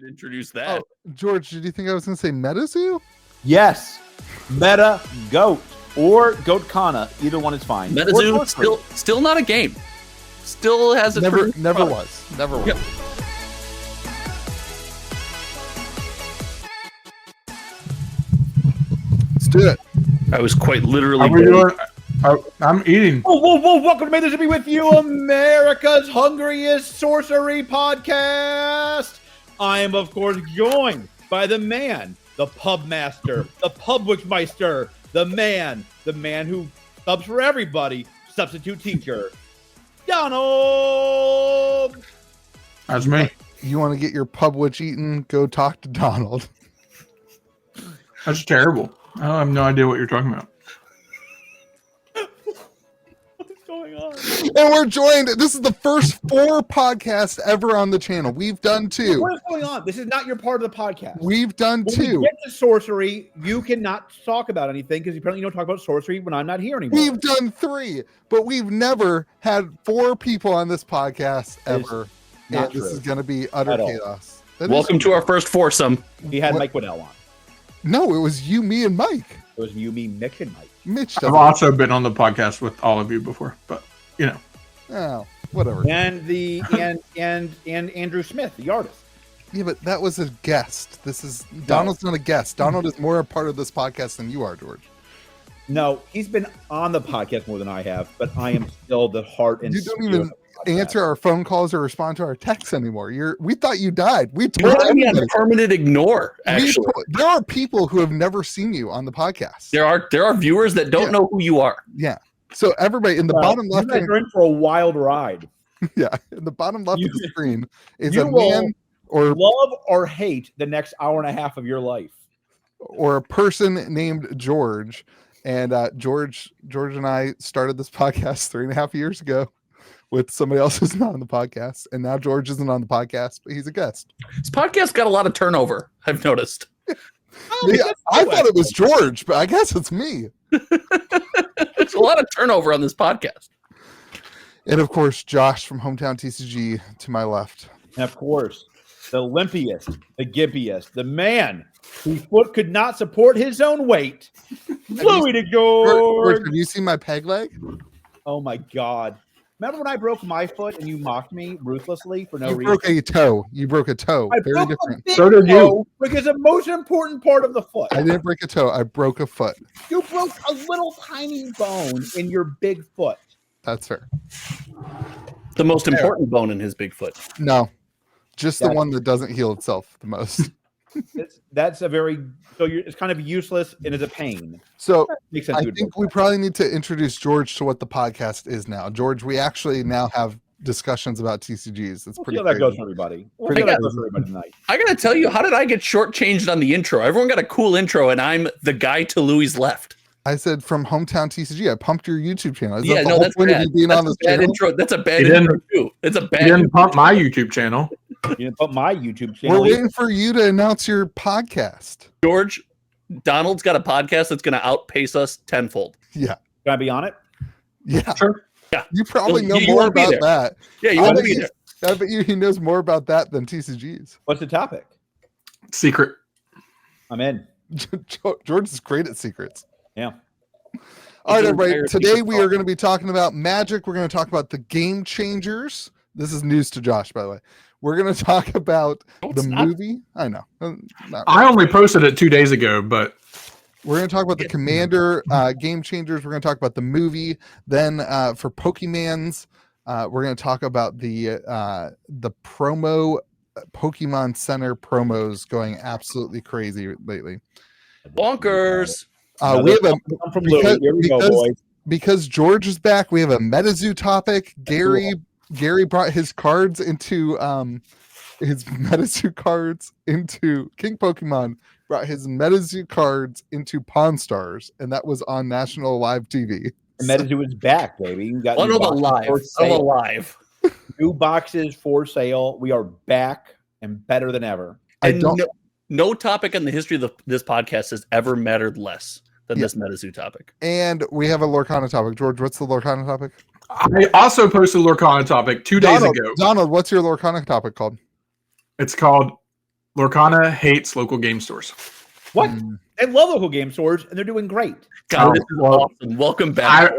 should introduce that. Oh, George, did you think I was going to say MetaZoo? Yes. Meta Goat or Goat Kana. Either one is fine. MetaZoo still not a game. Still has a Never was. Yep. Let's do it. I was quite literally. I'm eating. Whoa. Welcome to May This Be With You, America's hungriest sorcery podcast. I am, of course, joined by the man, the pub master, the Publicmeister, the man who subs for everybody, substitute teacher, Donald. That's me. You want to get your Pubwitch eaten? Go talk to Donald. That's terrible. I have no idea what you're talking about. What's going on? And we're joined. This is the first 4 podcasts ever on the channel. We've done 2. What is going on? This is not your part of the podcast. We've done when 2. we get to sorcery, you cannot talk about anything because apparently you don't talk about sorcery when I'm not here anymore. We've done 3, but we've never had 4 people on this podcast ever. Not This true. is going to be utter At all. chaos. Welcome to our first foursome. We had What? Mike Waddell on. No, it was you, me, and Mike. It was you, me, Mitch, and Mike. Mitch I've doesn't. also been on the podcast with all of you before, but you know. Oh, whatever. And the and Andrew Smith, the artist. Yeah, but that was a guest. This is Donald's not a guest. Donald is more a part of this podcast than you are, George. No, he's been on the podcast more than I have, but I am still the heart and You don't spirit even of the podcast. answer our phone calls or respond to our texts anymore. We thought you died. We You told want to be on everybody. permanent ignore. Actually, There are people who have never seen you on the podcast. there are viewers that don't know who you are. Yeah. So everybody in the Well, bottom you left guys hand, are in for a wild ride. yeah, in the bottom left of the screen is you a will man or Love or hate the next hour and a half of your life. a person named George. And George and I started this podcast 3.5 years ago with somebody else who's not on the podcast. And now George isn't on the podcast, but he's a guest. This podcast got a lot of turnover. I've noticed. Yeah, I thought it was George, but I guess it's me. There's a lot of turnover on this podcast. And of course, Josh from Hometown TCG to my left. And of course, the limpiest, the gibbiest, the man whose foot could not support his own weight. Louis to George, George. have you seen my peg leg? Oh my God. Remember when I broke my foot and you mocked me ruthlessly for no You reason? broke a toe. You broke a toe. I Very broke different. a big So did you. toe because the most important part of the foot. I didn't break a toe. I broke a foot. You broke a little tiny bone in your big foot. That's fair. The most important bone in his big foot. No, just the That's- one that doesn't heal itself the most. That's a very it's kind of useless and is a pain. So Makes sense. I you would think broke we that. probably need to introduce George to what the podcast is now. George, we actually now have discussions about TCGs. It's We'll see pretty how that goes crazy. for everybody. We'll Pretty see how that crazy. goes for everybody tonight. I gotta tell you, how did I get shortchanged on the intro? Everyone got a cool intro, and I'm the guy to Louis' left. I said from Hometown TCG. I pumped your YouTube channel. Is Yeah, that the no, whole that's point of bad. you being That's on this a bad channel? intro. That's a bad You didn't- intro too. It's a You bad. didn't pump my YouTube channel. You didn't put my YouTube We're channel. waiting for you to announce your podcast. George, Donald's got a podcast that's going to outpace us tenfold. Yeah. Can I be on it? Yeah. Sure. Yeah. You probably know You more won't be about there. that. Yeah, you I want to bet be you- there. I bet you he knows more about that than TCGs. What's the topic? Secret. I'm in. George is great at secrets. Yeah. All right, It's an everybody. entire Today secret we are going to be talking about Magic. We're going to talk about the game changers. This is news to Josh, by the way. We're going to talk about No, the it's not. movie. I know. Not I only posted it 2 days ago, but We're going to talk about the Commander game changers. We're going to talk about the movie. Then for Pokemans, we're going to talk about the promo Pokemon Center promos going absolutely crazy lately. Bonkers. We have a I'm from because- Louis. Here we go, because- boys. because George is back. We have a MetaZoo topic. Gary brought his cards into his MetaZoo cards into King Pokemon. Brought his MetaZoo cards into Pawn Stars, and that was on national live TV. And MetaZoo is back, baby. You got new boxes for sale. Alive. New boxes for sale. We are back and better than ever. I And don't. no topic in the history of this podcast has ever mattered less than Yeah. this MetaZoo topic. And we have a Lorcana topic. George, what's the Lorcana topic? I also posted a Lorcana topic 2 days ago. Donald, what's your Lorcana topic called? It's called Lorcana hates local game stores. What? They love local game stores, and they're doing great. God, Oh, this is well, awesome. Welcome back.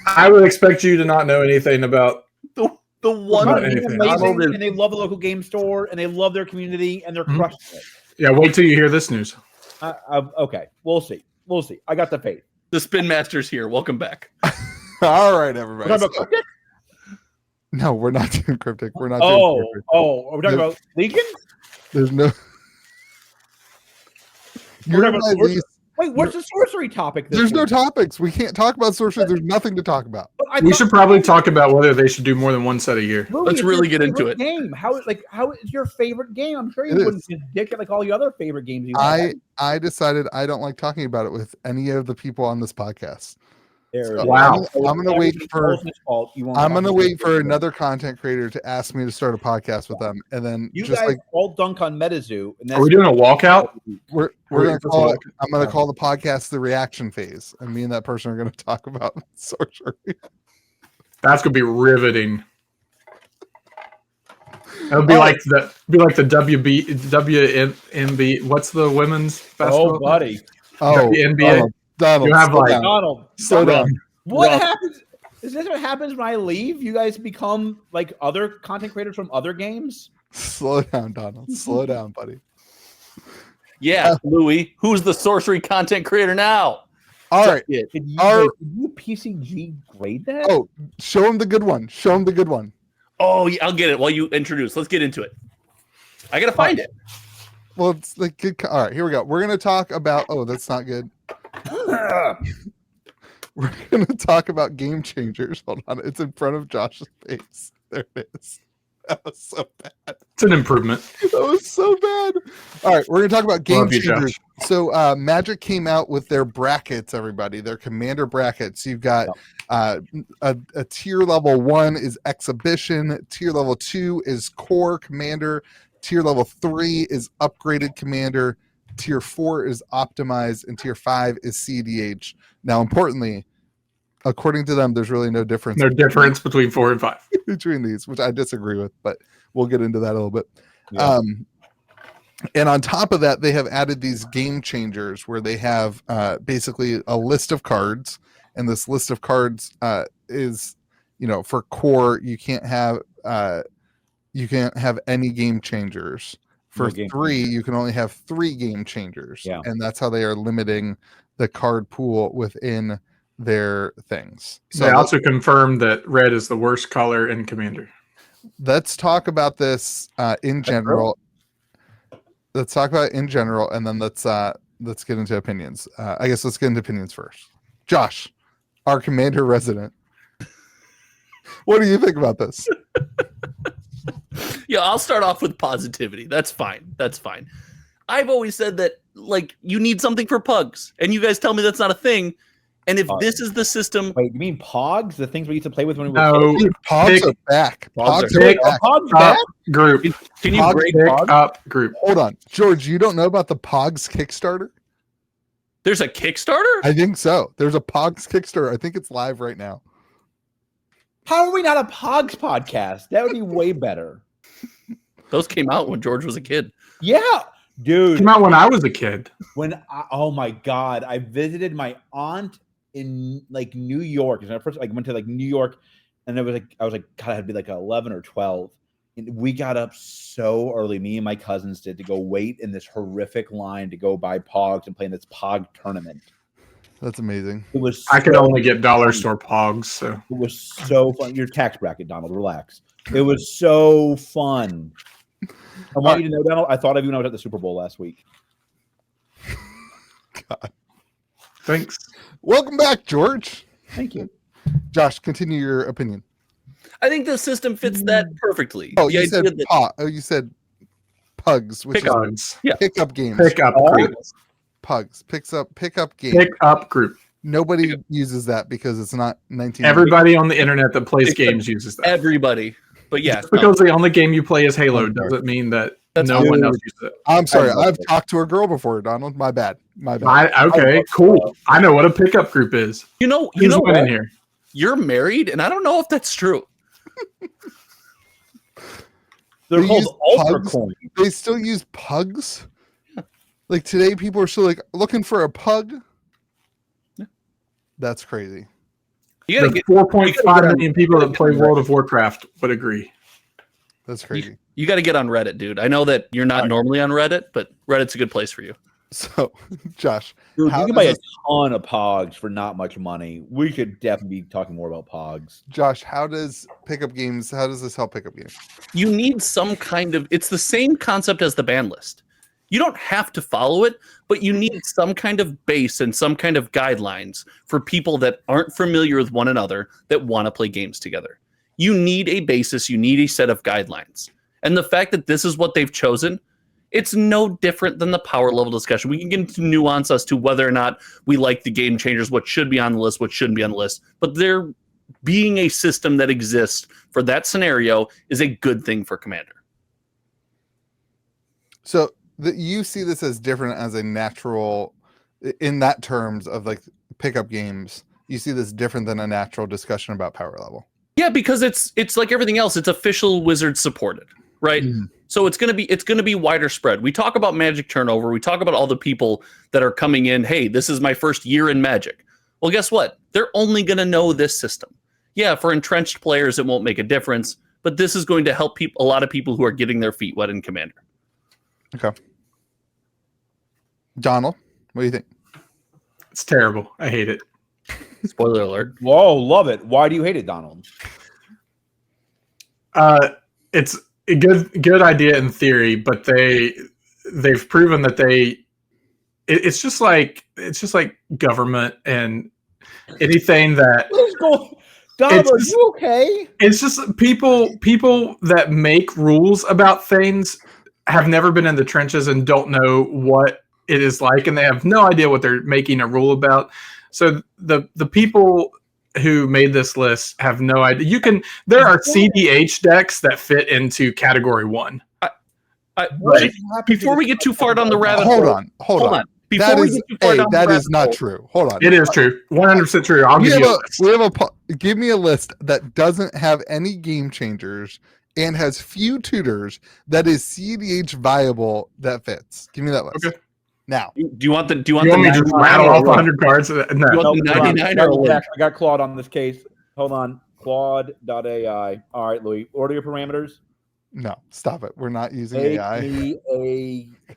I would expect you to not know anything about. The one Not They're anything. amazing, Donald and they love the local game store, and they love their community, and they're crushing it. Yeah, wait till you hear this news. Okay, we'll see. We'll see. I got the faith. the Spin Master's here. Welcome back. All right, everybody. We're talking about Cryptic? No, we're not doing cryptic. We're not doing cryptic. Are we talking about Legion? There's no. We're You're talking my about least. Wait, what's the sorcery topic? This There's no week? topics. We can't talk about sorcery. There's nothing to talk about. I We thought- should probably talk about whether they should do more than one set a year. Louis, Let's it's really your get into favorite Game. How is your favorite game? I'm sure you It wouldn't is. just dick it like all the other favorite games you have. I decided I don't like talking about it with any of the people on this podcast. There it So is. Wow. I'm gonna wait for. Everything's fault. You won't I'm talk gonna about wait it. for another content creator to ask me to start a podcast with them, and then You just guys like all dunk on MetaZoo. And that's Are we doing a walkout? we're Wait gonna for call it. Falk. I'm gonna call the podcast the reaction phase, and me and that person are gonna talk about sorcery. That's gonna be riveting. It'll be like the WNBA. What's the women's basketball? Oh, buddy. Oh, WNBA. Donald, You have, slow like- down. Donald. Slow down. What Rough. happens? Is this what happens when I leave? You guys become like other content creators from other games? Slow down, Donald. Slow down, buddy. Yeah, Louis. Who's the sorcery content creator now? All right. Yeah. Did you, Our- did you PCG grade that? Oh, show him the good one. Show him the good one. Oh, yeah, I'll get it while you introduce. Let's get into it. I gotta find it. Well, it's like good. All right, here we go. We're gonna talk about. Oh, that's not good. We're gonna talk about game changers. Hold on, it's in front of Josh's face. There it is. That was so bad. It's an improvement. That was so bad. All right, we're gonna talk about game Love you, changers. Josh. So, Magic came out with their brackets. Everybody, their commander brackets. You've got a tier level 1 is exhibition. Tier level 2 is core commander. Tier level 3 is upgraded commander. Tier 4 is optimized, and tier 5 is CDH. Now, importantly, according to them, there's really no difference No difference between 4 and 5. between these, which I disagree with, but we'll get into that a little bit. Yeah. And on top of that, they have added these game changers where they have basically a list of cards, and this list of cards is, for core, you can't have any game changers. For No game 3, you can only have 3 game changers, Yeah. and that's how they are limiting the card pool within their things. They also confirmed that red is the worst color in Commander. Let's talk about this in general. Let's talk about it in general, and then let's get into opinions. I guess let's get into opinions first. Josh, our commander resident, what do you think about this? Yeah, I'll start off with positivity. That's fine. That's fine. I've always said that, like, you need something for pugs, and you guys tell me that's not a thing. And if this is the system, Wait, you mean Pogs? The things we used to play with when we were No, Dude, Pogs pick- are back. Pogs Pogs are are pick- back. Pogs back? group. can you Pogs break Pick Pogs? up group. Hold on, George. You don't know about the Pogs Kickstarter? There's a Kickstarter? I think so. There's a Pogs Kickstarter. I think it's live right now. How are we not a Pogs podcast? That would be way better. Those came out when George was a kid. Yeah, dude. Came out when I was a kid. Oh my god, I visited my aunt in like New York. And I first went to like New York, and I was like, God, I had to be like 11 or 12. And we got up so early, me and my cousins did, to go wait in this horrific line to go buy Pogs and play in this Pog tournament. That's amazing. It was I could so only get dollar store pogs, so It was so fun. Your tax bracket, Donald. Relax. It was so fun. I want you to know, Donald, I thought of you when I was at the Super Bowl last week. thanks. Welcome back, George. Thank you. Josh, continue your opinion. I think the system fits that perfectly. Oh, The you idea said that- you said pugs, which is Pogs. pickup games. Pick up group. Pugs pickup game. Pick up group. Nobody uses that because it's not 19. Everybody on the internet that plays Pick up games uses that. everybody. But yeah, Just because the only game you play is Halo I'm sorry. doesn't mean that That's no fine. one else uses it. I'm sorry. I love I've it. talked to a girl before, Donald. My bad. My bad. Okay, cool. I know what a pickup group is. you know Who's winning what? They're They called use Ultra pugs. Coins. They still use pugs. Like today, people are still like looking for a pug. Yeah. That's crazy. You gotta The get 4.5 million people that play on World of Warcraft would agree. That's crazy. you got to get on Reddit, dude. I know that you're not Right. normally on Reddit, but Reddit's a good place for you. So, Josh, Dude, how you can does buy a this- ton of Pogs for not much money. We could definitely be talking more about Pogs. Josh, how does pickup games? How does this help pickup games? You need some kind of. It's the same concept as the ban list. You don't have to follow it, but you need some kind of base and some kind of guidelines for people that aren't familiar with one another that want to play games together. You need a basis, you need a set of guidelines. And the fact that this is what they've chosen, it's no different than the power level discussion. We can get into nuance as to whether or not we like the game changers, what should be on the list, what shouldn't be on the list. But there being a system that exists for that scenario is a good thing for Commander. So you see this as different as a natural, in that terms of like pickup games. You see this different than a natural discussion about power level. Yeah, because it's like everything else. It's official Wizard supported, right? So it's gonna be wider spread. We talk about Magic turnover. We talk about all the people that are coming in. Hey, this is my first year in Magic. Well, guess what? They're only gonna know this system. Yeah, for entrenched players, it won't make a difference. But this is going to help a lot of people who are getting their feet wet in Commander. Okay. Donald, what do you think? It's terrible. I hate it. Spoiler alert. Whoa, love it. Why do you hate it, Donald? It's a good idea in theory, but they've proven that it's just like government and anything that What is going? Donald, are you okay? it's just people that make rules about things have never been in the trenches and don't know what it is like, and they have no idea what they're making a rule about. So the people who made this list have no idea. There are CDH decks that fit into category 1. Before we get too far down the rabbit Hold hole, on, hold on. Before That we is get too far down the that rabbit is not hole, true. Hold on. It is true, 100% true. I'll give you a list. Give me a list that doesn't have any game changers and has few tutors that is CDH viable that fits. Give me that list. Okay. Now, do you want the You want me to just rattle off 100 cards? No. You want the 99 or Nope, link? I got Claude on this case. Hold on. Claude.ai. All right, Louis. Order your parameters. no, stop it. We're not using AI.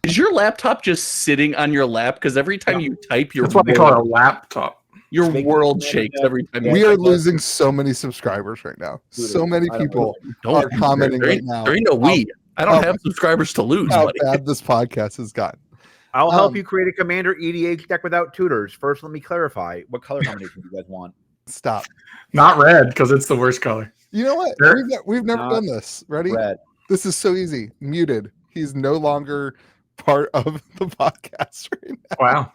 Is your laptop just sitting on your lap? Because every time you type, That's why they call it a laptop. your Make world it- shakes every time. We you are type. losing so many subscribers right now. Dude, So many I don't people Don't are commenting there right ain't- now. There ain't no we. I don't how- have subscribers to lose, How buddy. bad this podcast has gotten. I'll help Um, you create a Commander EDH deck without tutors. First, let me clarify what color combination you guys want. Stop. Not red, because it's the worst color. You know what? Sure. We've never Not done this. Ready? Red. This is so easy. Muted. He's no longer part of the podcast right now. Wow.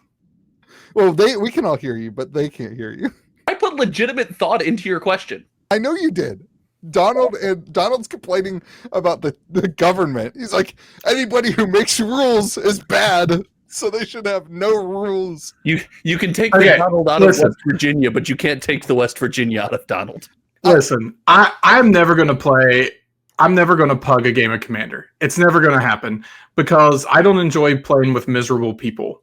Well, we can all hear you, but they can't hear you. I put legitimate thought into your question. I know you did. Donald's complaining about the government. He's like, anybody who makes rules is bad, so they should have no rules. You can take Okay, the Donald out listen. of West Virginia, but you can't take the West Virginia out of Donald. Listen, I'm never going to pug a game of Commander. It's never going to happen because I don't enjoy playing with miserable people.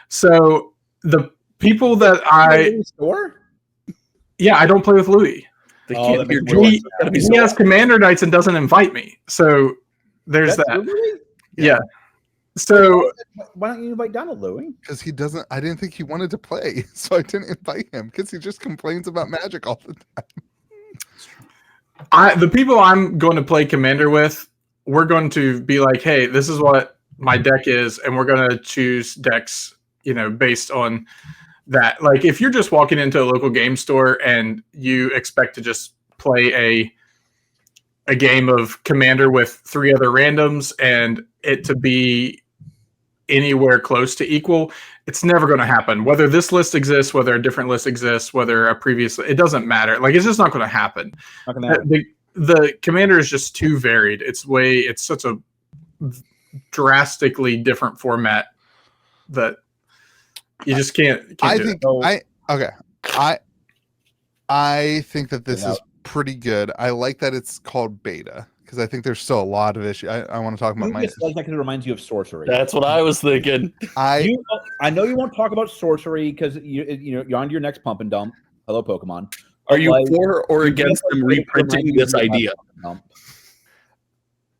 So the people that I don't play with Louis. They Oh, can't that hear makes George. more It's gotta be He so has Commander nights and doesn't invite me. So there's That's that. Louis? Yeah. So Why don't you invite Donald, Louis? Because I didn't think he wanted to play, so I didn't invite him because he just complains about Magic all the time. the people I'm going to play Commander with, we're going to be like, hey, this is what my deck is, and we're going to choose decks, based on that. Like if you're just walking into a local game store and you expect to just play a game of Commander with 3 other randoms and it to be anywhere close to equal, it's never going to happen. Whether this list exists, whether a different list exists, whether a previous, it doesn't matter. Like it's just not going to happen. Not gonna happen. The Commander is just too varied. It's such a drastically different format that you just can't I do think I think that this is pretty good. I like that it's called beta because I think there's still a lot of issues. I want to talk about You my. just like that because it reminds you of sorcery. That's what I was thinking. I know you won't talk about sorcery because you're on to your next pump and dump. Hello, Pokemon. Are But, you like, for or you against just, them like, reprinting remind this you of my idea? pump and dump.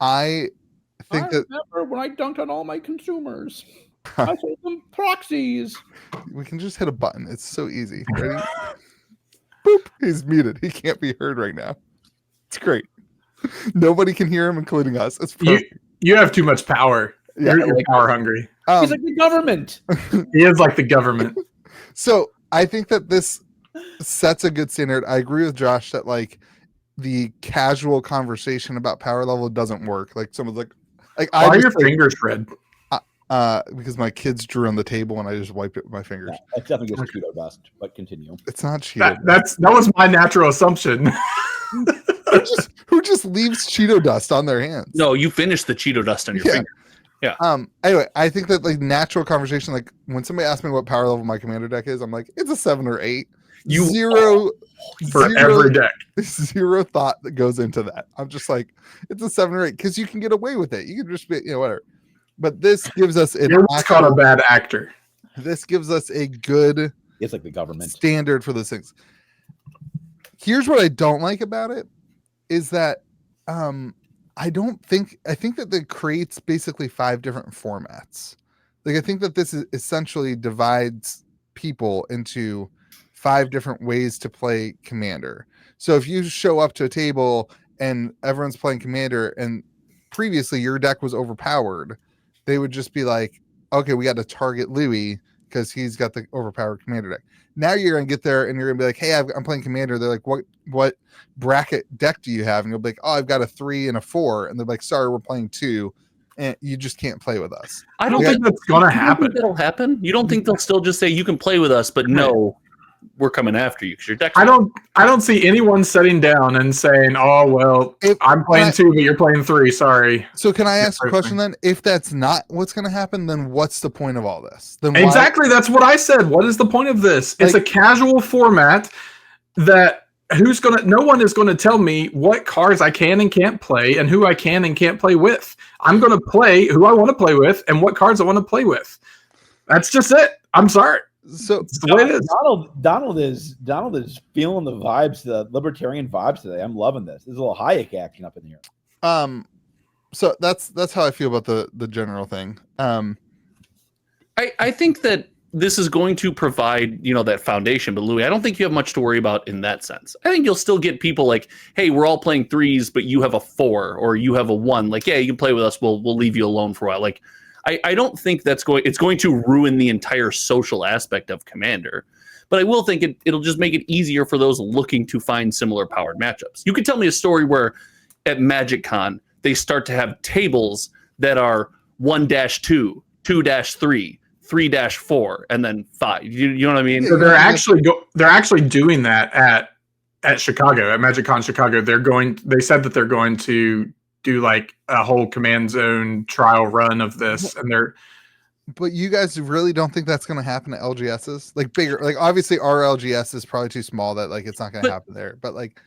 I think that remember when I dunked on all my consumers. I sold them proxies. we can just hit a button. It's so easy. Ready? Boop. He's muted. He can't be heard right now. It's great. Nobody can hear him, including us. It's perfect. You have too much power. Yeah, You're power hungry. He's like the government. He is like the government. So I think that this sets a good standard. I agree with Josh that like the casual conversation about power level doesn't work. Like someone's like Why are your fingers red? because my kids drew on the table and I just wiped it with my fingers. Yeah, that's definitely just Cheeto dust, but continue. It's not Cheeto. That was my natural assumption. Who just leaves Cheeto dust on their hands? No, you finished the Cheeto dust on your finger. Anyway, I think that like natural conversation, like when somebody asks me what power level my commander deck is, I'm like, it's a 7 or 8. For every deck. Zero thought that goes into that. I'm just like, it's a 7 or 8 because you can get away with it. You can just be, whatever. But this gives us You're what's called a bad actor. This gives us a good It's like the government standard for those things. Here's what I don't like about it is that I think that it creates basically 5 different formats. Like I think that this is essentially divides people into 5 different ways to play Commander. So if you show up to a table and everyone's playing Commander and previously your deck was overpowered, they would just be like, okay, we got to target Louis because he's got the overpowered Commander deck. Now you're going to get there and you're going to be like, hey, I'm playing Commander. They're like, what bracket deck do you have? And you'll be like, oh, I've got a 3 and a 4. And they're like, sorry, we're playing 2. And you just can't play with us. I don't think that's going to You don't happen. think that'll happen? You don't think they'll still just say you can play with us, but no, we're coming after you because your deck. I don't see anyone sitting down and saying, "Oh well, I'm playing 2, but you're playing 3." Sorry. So can I ask a question then? If that's not what's going to happen, then what's the point of all this? Then Exactly, that's what I said. What is the point of this? It's a casual format that no one is going to tell me what cards I can and can't play and who I can and can't play with. I'm going to play who I want to play with and what cards I want to play with. That's just it. I'm sorry. So It's the way it is. Donald is feeling the vibes, the libertarian vibes today. I'm loving this. There's a little Hayek action up in here. So that's how I feel about the general thing. I think that this is going to provide, that foundation. But Louis, I don't think you have much to worry about in that sense. I think you'll still get people like, hey, we're all playing 3s, but you have a 4 or you have a 1. Like, yeah, you can play with us. We'll leave you alone for a while. Like, I don't think it's going to ruin the entire social aspect of Commander. But I will think it'll just make it easier for those looking to find similar powered matchups. You could tell me a story where at MagicCon, they start to have tables that are 1-2, 2-3, 3-4, and then 5. You know what I mean? So they're actually doing that at Chicago, at MagicCon Chicago. They said that they're going to do like a whole command zone trial run of this, and but you guys really don't think that's going to happen at LGSs? Like bigger, like obviously our LGS is probably too small that like it's not going to happen there. But like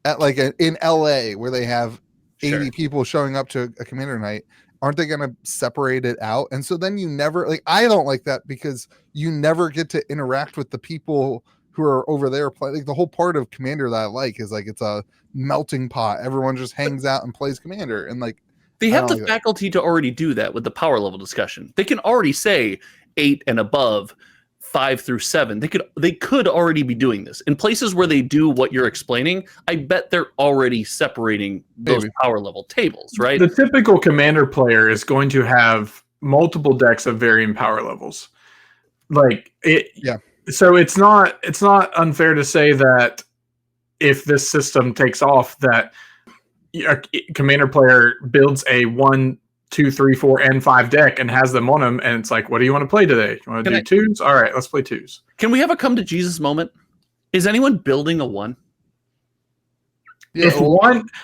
at like in LA where they have 80 people showing up to a commander night, aren't they going to separate it out? And so then you never I don't like that because you never get to interact with the people who are over there playing. Like the whole part of Commander that I like is like it's a melting pot. Everyone just hangs out and plays Commander, and like they have the faculty to already do that with the power level discussion. They can already say 8 and above, 5 through 7. They could already be doing this in places where they do what you're explaining. I bet they're already separating those power level tables, right? The typical Commander player is going to have multiple decks of varying power levels. So it's not unfair to say that if this system takes off, that a Commander player builds a 1, 2, 3, 4, and 5 deck and has them on them, and it's like, what do you want to play today? You want to do 2s? All right, let's play 2s. Can we have a come to Jesus moment? Is anyone building a 1? Yeah, if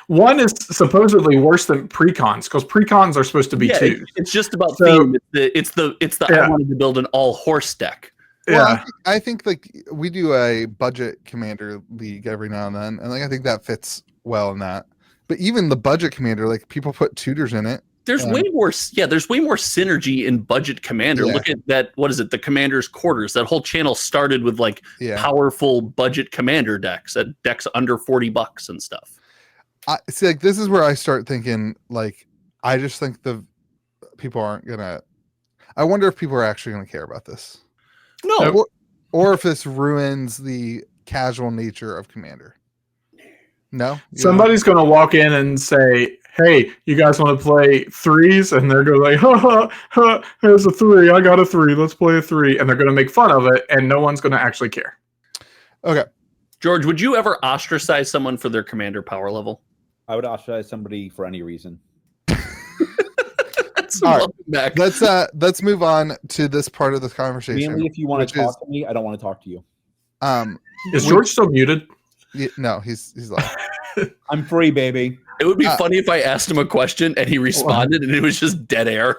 one is supposedly worse than precons, because precons are supposed to be 2s. It's just about theme. It's the I wanted to build an all horse deck. Well, I think like we do a budget Commander league every now and then, and like I think that fits well in that. But even the budget commander, like people put tutors in it. There's way more synergy in budget commander. Yeah. Look at that. What is it? The commander's quarters. That whole channel started with like powerful budget commander decks at decks under $40 and stuff. I see, like this is where I start thinking, like, I just think the people aren't gonna. I wonder if people are actually gonna care about this. No. Or if this ruins the casual nature of commander. No? Somebody's going to walk in and say, hey, you guys want to play threes? And they're going to like, ha, here's a 3. I got a 3. Let's play a 3. And they're going to make fun of it, and no one's going to actually care. Okay. George, would you ever ostracize someone for their commander power level? I would ostracize somebody for any reason. All right. Let's move on to this part of the conversation. Mainly if you want to talk to me, I don't want to talk to you. Is George still muted? No, he's like, I'm free, baby. It would be funny if I asked him a question and he responded and it was just dead air.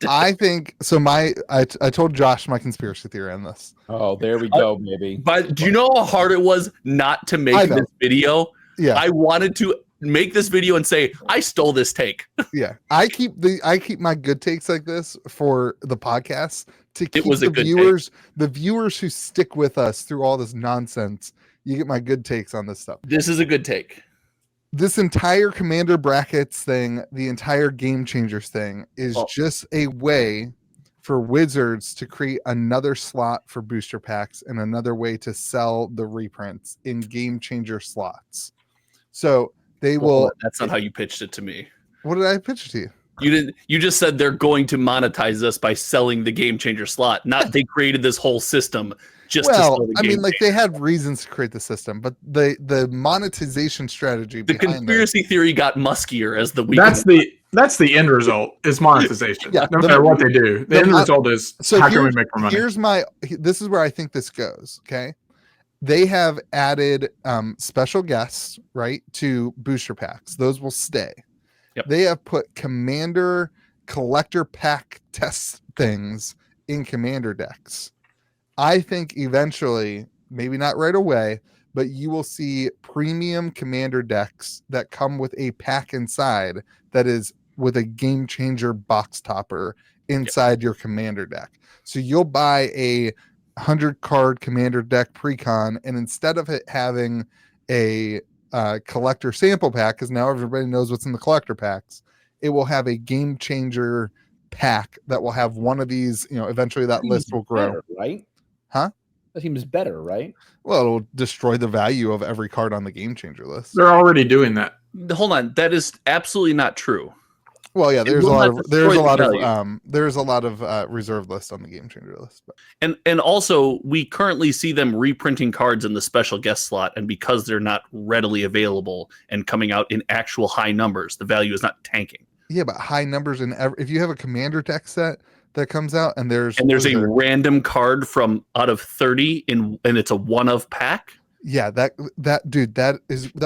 I think so. I told Josh my conspiracy theory on this. Oh, there we go, baby. But do you know how hard it was not to make this video? Yeah, I wanted to make this video and say I stole this take. Yeah, I keep my good takes like this for the podcast to keep the viewers who stick with us through all this nonsense. You get my good takes on this stuff. This is a good take. This entire commander brackets thing, the entire game changers thing is just a way for Wizards to create another slot for booster packs and another way to sell the reprints in game changer slots. So they will. That's not how you pitched it to me. What did I pitch to you? You didn't. You just said they're going to monetize this by selling the game changer slot. Not they created this whole system just to sell the game changer. They had reasons to create the system, but the monetization strategy. The conspiracy theory got muskier as the week. That's the end result is monetization. Yeah, no matter what they do, the end result is how can we make more money? This is where I think this goes. Okay. They have added special guests, right, to booster packs. Those will stay. Yep. They have put commander collector pack test things in commander decks. I think eventually, maybe not right away, but you will see premium commander decks that come with a pack inside that is with a game changer box topper inside your commander deck. So you'll buy a 100 card commander deck pre-con, and instead of it having a collector sample pack, because now everybody knows what's in the collector packs, it will have a game changer pack that will have one of these. Eventually that list will grow. Better, right? Huh? That seems better, right? Well, it'll destroy the value of every card on the game changer list. They're already doing that. Hold on, that is absolutely not true. Well, yeah, there's a lot of reserve list on the game changer list. But. And also we currently see them reprinting cards in the special guest slot, and because they're not readily available and coming out in actual high numbers, the value is not tanking. Yeah, but high numbers if you have a commander deck set that comes out and there's a random card from out of 30 and it's a one of pack. Yeah, that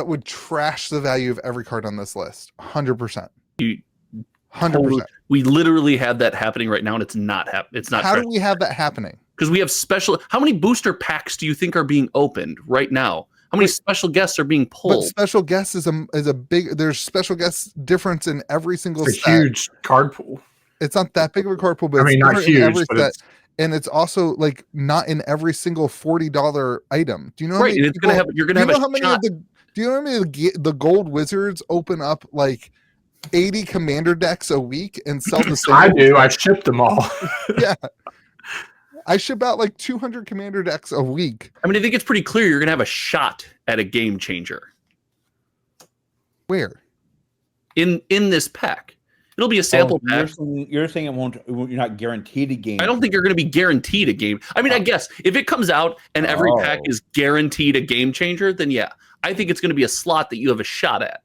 would trash the value of every card on this list. 100%. 100%. We literally have that happening right now, and it's not happening. It's not. How do we have that happening? Because we have special. How many booster packs do you think are being opened right now? How many special guests are being pulled? But special guests is a big. There's special guests difference in every single. It's a huge card pool. It's not that big of a card pool, but not huge. But and it's also like not in every single $40 item. Do you know? Right, and it's gonna have. You're gonna have a shot. Do you know how many of the gold wizards open up like 80 commander decks a week and sell the same? I do. I shipped them all. Yeah. I ship out like 200 commander decks a week. I mean, I think it's pretty clear you're going to have a shot at a game changer. Where? In this pack. It'll be a sample pack. You're saying it won't. You're not guaranteed a game. I don't think you're going to be guaranteed a game. I mean, I guess if it comes out and every pack is guaranteed a game changer, then yeah, I think it's going to be a slot that you have a shot at.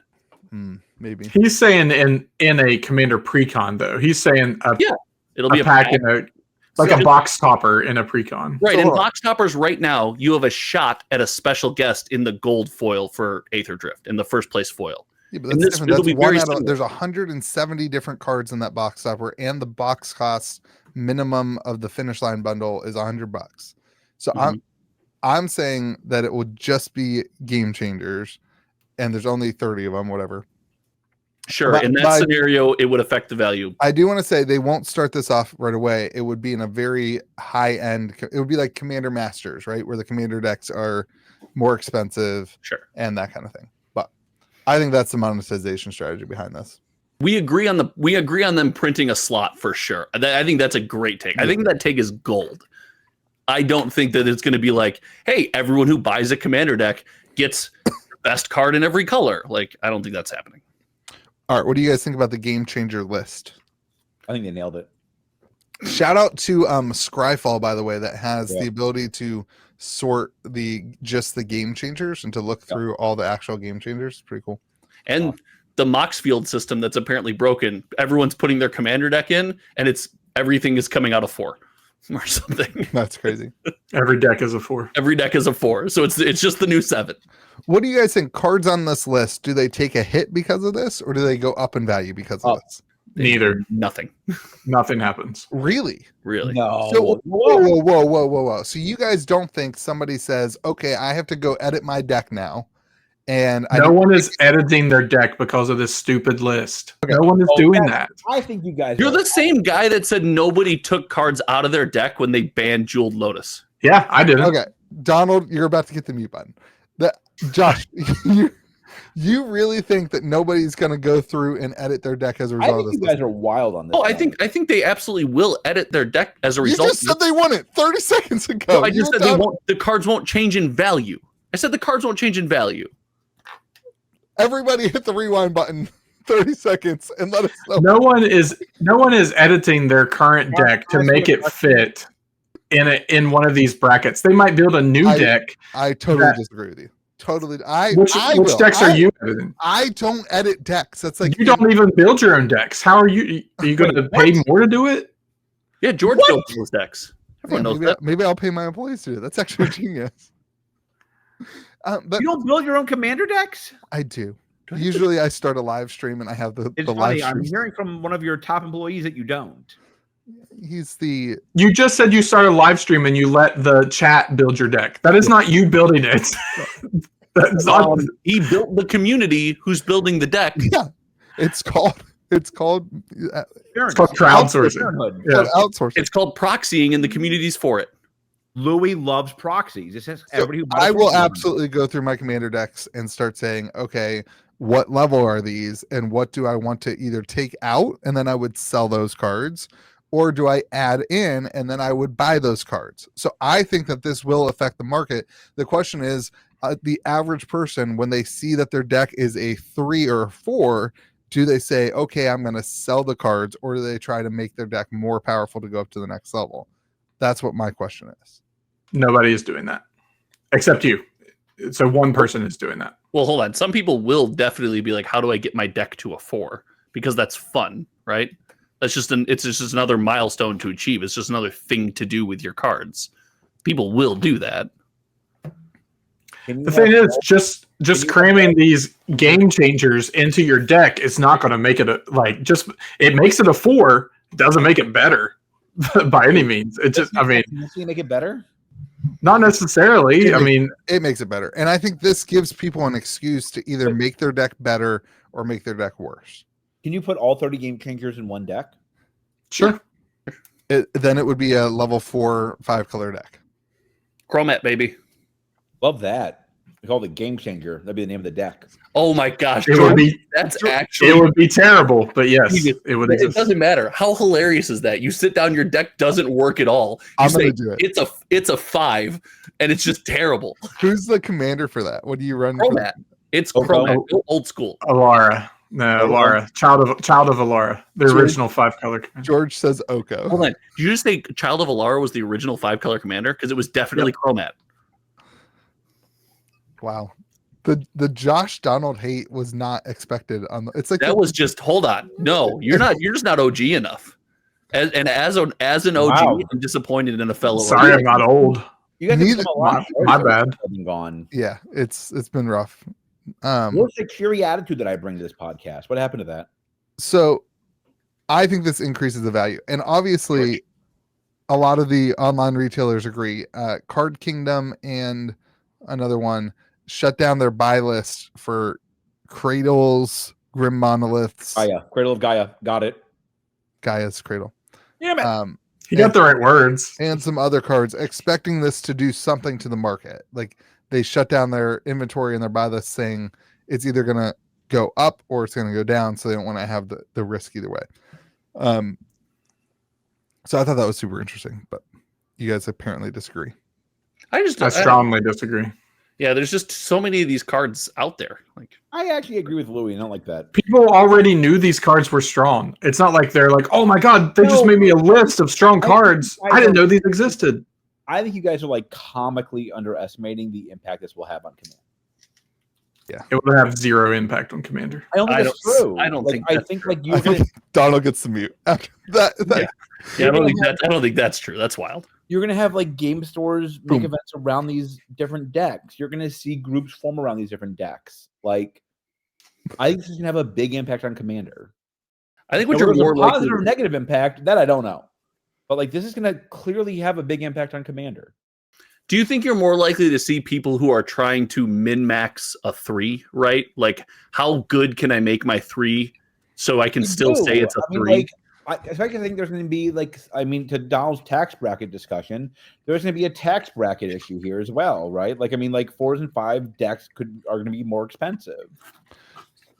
Maybe he's saying in a commander pre-con though. He's saying it'll be a pack in a box topper in a pre-con. Right, in box toppers right now, you have a shot at a special guest in the gold foil for Aether Drift, in the first place foil. Yeah, but that's different. There's 170 different cards in that box topper, and the box cost minimum of the finish line bundle is $100. So I'm saying that it would just be game changers. and there's only 30 of them, whatever. Sure. In that scenario, it would affect the value. I do want to say they won't start this off right away. It would be in a very high end. It would be like Commander Masters, right? Where the Commander decks are more expensive, Sure, and that kind of thing. But I think that's the monetization strategy behind this. We agree on them printing a slot for sure. I think that's a great take. I think that take is gold. I don't think that it's going to be like, hey, everyone who buys a Commander deck gets the best card in every color. Like, I don't think that's happening. All right, what do you guys think about the game changer list? I think they nailed it. Shout out to Scryfall, by the way, that has the ability to sort just the game changers and to look through all the actual game changers. Pretty cool. And the Moxfield system that's apparently broken. Everyone's putting their Commander deck in, and everything is coming out of 4 or something. That's crazy. Every deck is a 4. Every deck is a 4, so it's just the new 7. What do you guys think? Cards on this list, do they take a hit because of this, or do they go up in value because of this? Neither. Nothing. Nothing happens. Really? No. So, whoa. So you guys don't think somebody says, okay, I have to go edit my deck now, and no one is editing their deck because of this stupid list. Okay. No one is doing that. I think you guys. You're the same guy that said nobody took cards out of their deck when they banned Jeweled Lotus. Yeah, I did. Okay, Donald, you're about to get the mute button. Josh, you really think that nobody's going to go through and edit their deck as a result of this? I think you guys are wild on this. Oh, I think they absolutely will edit their deck as a result. You just said they want it 30 seconds ago. No, I just said the cards won't change in value. I said the cards won't change in value. Everybody hit the rewind button 30 seconds and let us know. No one is editing their current deck to make it fit in one of these brackets. They might build a new deck. I totally disagree with you. Totally. Which decks are you editing? I don't edit decks. That's like you don't even build your own decks. How are you going to pay more to do it? Yeah, George builds those decks. Everyone knows that. Maybe I'll pay my employees to do it. That's actually genius. But you don't build your own Commander decks? I do. Usually I start a live stream and I have the It's the funny. live I'm stream. hearing from one of your top employees that you don't. You just said you started a live stream and you let the chat build your deck. That is not you building it. He built the community who's building the deck. Yeah, it's called crowdsourcing. Yeah. Outsourcing. It's called proxying, and the community's for it. Louis loves proxies. It says everybody who I will absolutely go through my Commander decks and start saying, okay, what level are these, and what do I want to either take out, and then I would sell those cards, or do I add in and then I would buy those cards? So I think that this will affect the market. The question is, the average person, when they see that their deck is a 3 or a 4, do they say, okay, I'm going to sell the cards, or do they try to make their deck more powerful to go up to the next level? That's what my question is. Nobody is doing that except you. So one person is doing that. Well, hold on. Some people will definitely be like, how do I get my deck to a 4? Because that's fun, right? It's just another milestone to achieve. It's just another thing to do with your cards. People will do that. The thing is, just cramming these game changers into your deck is not going to make it it makes it a 4. Doesn't make it better by any means. It just, make it better. Not necessarily. It makes it better, and I think this gives people an excuse to either make their deck better or make their deck worse. Can you put all 30 game changers in one deck? Sure. Then it would be a level 4 5-color deck. Chromat, baby. Love that. We call it game changer. That'd be the name of the deck. Oh my gosh, it would be terrible, but yes, it would. It doesn't matter. How hilarious is that? You sit down, your deck doesn't work at all. I'm gonna do it. It's a 5, and it's just terrible. Who's the commander for that? What do you run? Chromat. It's Chromat. Old school. Alara. No, Alara. Child of Alara. The original 5-color commander. George says Oko. Hold on. Did you just say Child of Alara was the original 5-color commander? Because it was definitely Chromat. Wow. The Josh Donald hate was not expected on it's like that was just hold on. No, you're just not OG enough. As an OG, I'm disappointed in a fellow. Sorry, I'm not old. You guys have a lot. My bad. Gone. Yeah, it's been rough. What's the cheery attitude that I bring to this podcast? What happened to that? So I think this increases the value. And obviously a lot of the online retailers agree. Card Kingdom and another one shut down their buy list for Cradles, Grim Monoliths, Gaia, Cradle of Gaia, got it. Gaia's Cradle. Damn it. He got the right words. And some other cards, expecting this to do something to the market. Like they shut down their inventory and they're by this saying it's either going to go up or it's going to go down. So they don't want to have the risk either way. So I thought that was super interesting, but you guys apparently disagree. I strongly disagree. Yeah, there's just so many of these cards out there. Like I actually agree with Louis. I don't like that. People already knew these cards were strong. It's not like they're like, oh my God, they just made me a list of strong cards. I didn't know these existed. I think you guys are like comically underestimating the impact this will have on Commander. Yeah, it will have zero impact on Commander. I don't think that's true. I don't like, think. I think like you. Donald gets the mute after that. Yeah, I don't think that's true. That's wild. You're going to have like game stores make events around these different decks. You're going to see groups form around these different decks. Like, I think this is going to have a big impact on Commander. I think what you're more likely positive or negative impact, that I don't know. But like, this is going to clearly have a big impact on Commander. Do you think you're more likely to see people who are trying to min-max a 3, right? Like, how good can I make my 3 so I can still say it's a 3? I think there's going to be to Donald's tax bracket discussion, there's going to be a tax bracket issue here as well, right? Like 4s and 5 decks are going to be more expensive.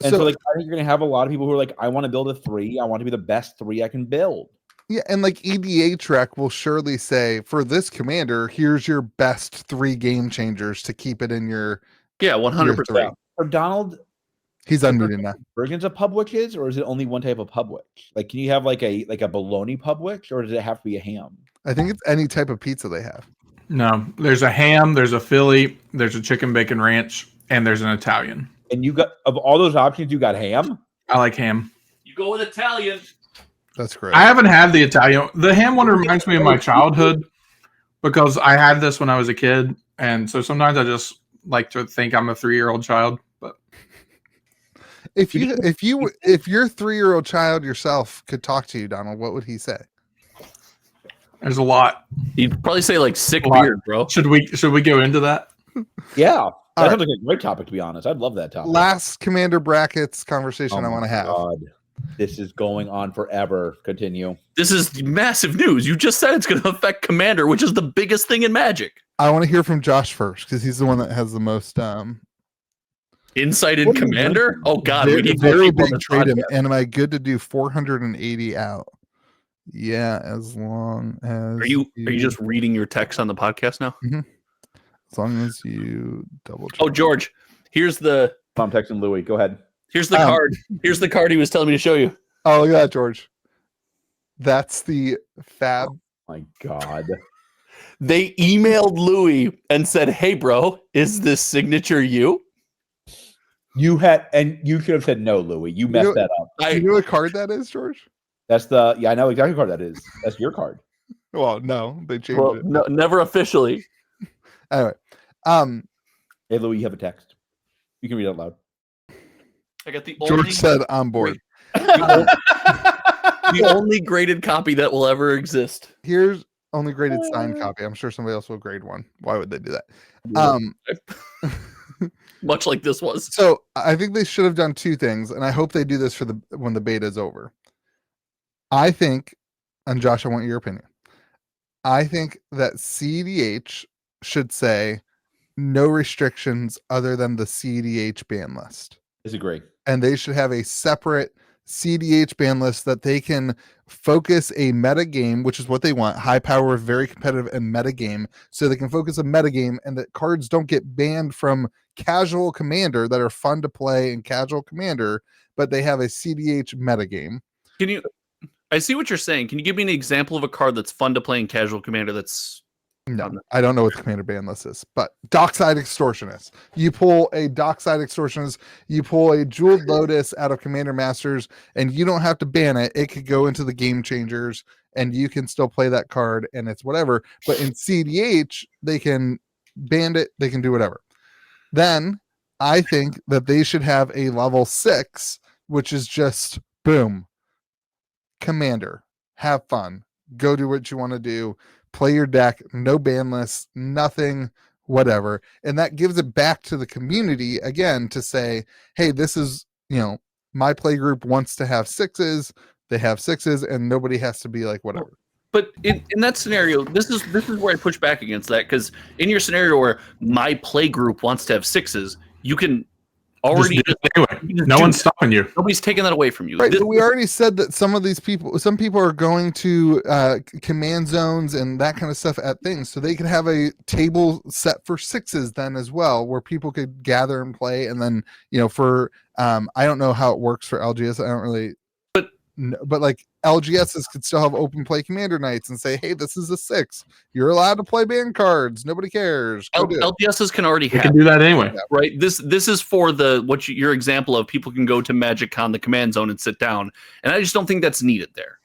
And so I think you're going to have a lot of people who are like, I want to build a 3. I want to be the best 3 I can build. Yeah, and like EDH Rec will surely say, for this Commander, here's your best 3 game changers to keep it in your 100%. For Donald, he's unmuted now. Versions of pub witches, or is it only one type of pub witch? Like, can you have like a bologna pub witch, or does it have to be a ham? I think it's any type of pizza they have. No, there's a ham, there's a Philly, there's a chicken bacon ranch, and there's an Italian. And you got, of all those options, you got ham? I like ham. You go with Italian. That's great. I haven't had the Italian. The ham one reminds me of my childhood because I had this when I was a kid. And so sometimes I just like to think I'm a 3-year-old child. But if your 3-year-old child yourself could talk to you, Donald, what would he say? There's a lot. He'd probably say like sick beard, bro. Should we go into that? Yeah. That sounds like a great topic, to be honest. I'd love that topic. Last Commander brackets conversation I want to have. God. This is going on forever. Continue. This is massive news. You just said it's going to affect Commander, which is the biggest thing in Magic. I want to hear from Josh first because he's the one that has the most insight in Commander. Oh God, we need very big trade him. And am I good to do 480 out? Yeah, as long as are you just reading your text on the podcast now? Mm-hmm. As long as you double check. Oh, George, here's the. I'm texting Louis. Go ahead. Here's the card. Here's the card he was telling me to show you. Oh, look at that, George. That's the Fab. Oh, my God. They emailed Louis and said, "Hey, bro, is this signature you?" You should have said no, Louis. You messed that up. You know what card that is, George? That's I know exactly what card that is. That's your card. Well, no, they changed it. No, never officially. Anyway, hey, Louis, you have a text. You can read it out loud. I got the George said on board. The only graded copy that will ever exist. Here's only graded signed copy. I'm sure somebody else will grade one. Why would they do that? Much like this was. So I think they should have done 2 things, and I hope they do this for when the beta is over. I think, and Josh, I want your opinion. I think that CEDH should say no restrictions other than the CEDH ban list. Disagree. And they should have a separate CDH ban list that they can focus a meta game, which is what they want, high power, very competitive, and meta game, so they can focus a meta game and that cards don't get banned from casual Commander that are fun to play in casual Commander, but they have a CDH meta game. I see what you're saying. Can you give me an example of a card that's fun to play in casual Commander that's... No, I don't know what the Commander ban list is, but Dockside Extortionist. You pull a Dockside Extortionist, you pull a Jeweled Lotus out of Commander Masters, and you don't have to ban it. It could go into the Game Changers, and you can still play that card, and it's whatever. But in CDH, they can ban it, they can do whatever. Then, I think that they should have a level 6, which is just, boom, Commander, have fun, go do what you want to do. Play your deck, no ban lists, nothing whatever, and that gives it back to the community again to say, hey, this is, my play group wants to have sixes, they have sixes, and nobody has to be like whatever. But in that scenario, this is where I push back against that, because in your scenario where my play group wants to have sixes, you can already no one's stopping you. Nobody's taking that away from you. Right, but we already said that some people are going to command zones and that kind of stuff at things, so they could have a table set for sixes then as well, where people could gather and play. And then for I don't know how it works for LGS. I don't really, but like LGSs could still have open play commander nights and say, hey, this is a 6. You're allowed to play band cards. Nobody cares. LGSs can already can do that anyway. Right. This is for your example of people can go to MagicCon, the command zone, and sit down. And I just don't think that's needed there.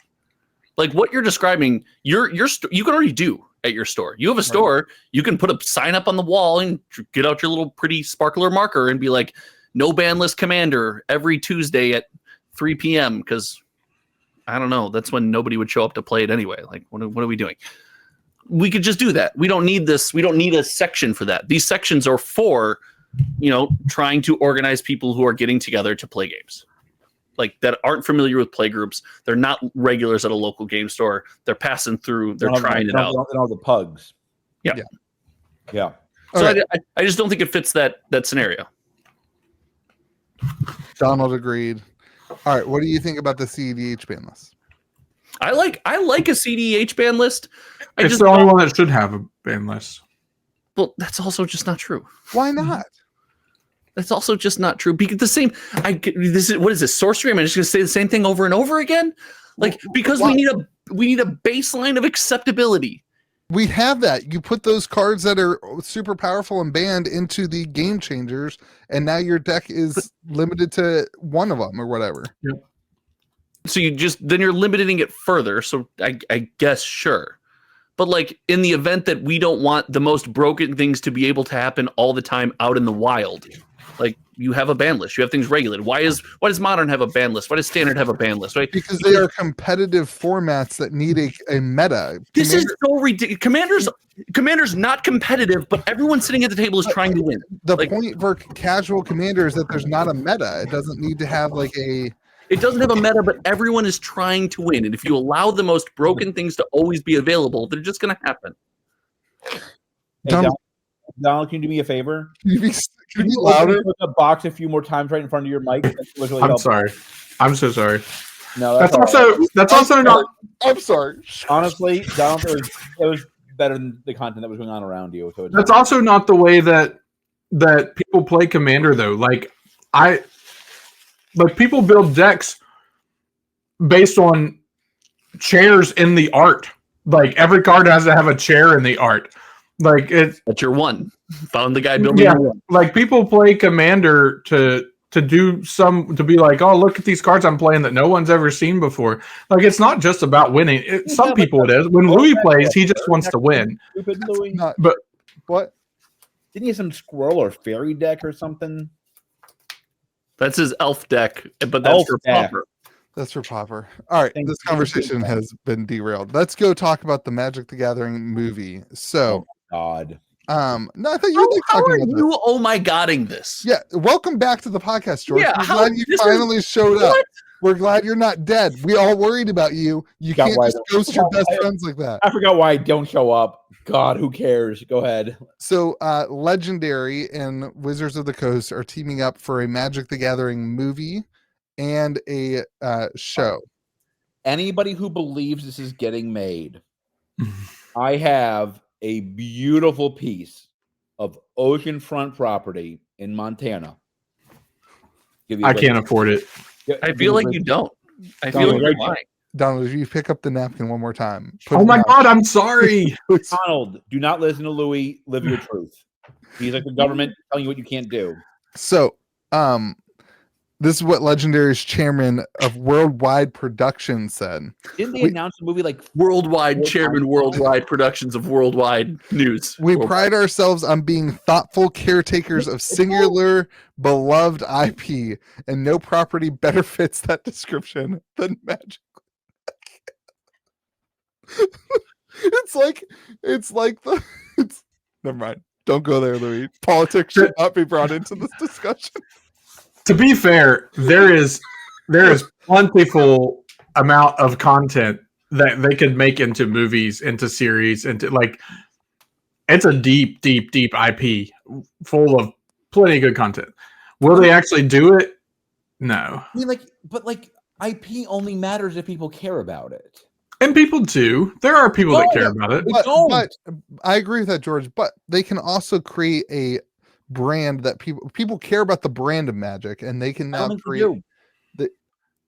Like what you're describing, you can already do at your store. You have a store, you can put a sign up on the wall and get out your little pretty sparkler marker and be like, no ban list commander every Tuesday at 3 p.m. because I don't know. That's when nobody would show up to play it anyway. Like, what are we doing? We could just do that. We don't need this. We don't need a section for that. These sections are for, trying to organize people who are getting together to play games, like that aren't familiar with play groups. They're not regulars at a local game store. They're passing through. They're trying it out. And all the pugs. Yeah. So right. I just don't think it fits that scenario. Donald agreed. All right, what do you think about the CEDH ban list? I like a CDH ban list. It's the only one that should have a ban list. Well, that's also just not true. Why not? That's also just not true. Because what is this, sorcery? Am I just going to say the same thing over and over again? Like, because we need a baseline of acceptability. We have that. You put those cards that are super powerful and banned into the game changers, and now your deck is limited to one of them or whatever. Yep. So then you're limiting it further. So I guess sure. But like in the event that we don't want the most broken things to be able to happen all the time out in the wild, like you have a ban list, you have things regulated. Why does Modern have a ban list? Why does Standard have a ban list? Right? Because they are competitive formats that need a meta. This is so ridiculous. Commander's not competitive, but everyone sitting at the table is trying to win. The point for casual Commander is that there's not a meta. It doesn't need to have like a... It doesn't have a meta, but everyone is trying to win. And if you allow the most broken things to always be available, they're just going to happen. Hey, Donald, can you do me a favor? Can you be louder? Put the box a few more times right in front of your mic. Really I'm sorry. I'm so sorry. No, that's also not. I'm sorry. Honestly, Donald, it was better than the content that was going on around you. So that's also not the way that people play Commander, though. Like people build decks based on chairs in the art. Like every card has to have a chair in the art. Like that's your one. Found the guy building. Yeah, like people play Commander to be like, oh, look at these cards I'm playing that no one's ever seen before. Like it's not just about winning. Some people it is. When Louis plays, he just wants to win. Stupid Louis. But what? Didn't he have some squirrel or fairy deck or something? That's his elf deck, but that's for Popper. That's for Popper. All right, this conversation has been derailed. Let's go talk about the Magic the Gathering movie. So, God. No, I thought you were talking about this. Oh my godding this. Yeah, welcome back to the podcast, George. Yeah, we're glad you finally showed up. We're glad you're not dead. We all worried about you. You can't just ghost your best friends like that. I forgot why I don't show up. God, who cares? Go ahead. So, Legendary and Wizards of the Coast are teaming up for a Magic the Gathering movie and a show. Anybody who believes this is getting made, I have a beautiful piece of oceanfront property in Montana. I can't afford it. I feel like you don't. I feel like you're lying. Donald, if you pick up the napkin one more time. Oh my God, I'm sorry. Donald, do not listen to Louis. Live your truth. He's like the government telling you what you can't do. So, this is what Legendary's chairman of Worldwide Productions said. Didn't they announce a movie like Worldwide Chairman, Worldwide Productions of Worldwide News? We pride ourselves on being thoughtful caretakers of singular, beloved IP, and no property better fits that description than Magic. Never mind. Don't go there, Louis. Politics should not be brought into this discussion. To be fair, there is plentiful amount of content that they could make into movies, into series, into like it's a deep IP full of plenty of good content. Will they actually do it? No. I mean, but IP only matters if people care about it. And people do. There are people that care about it. But I agree with that, George. But they can also create a brand that people care about the brand of Magic, and they can now create.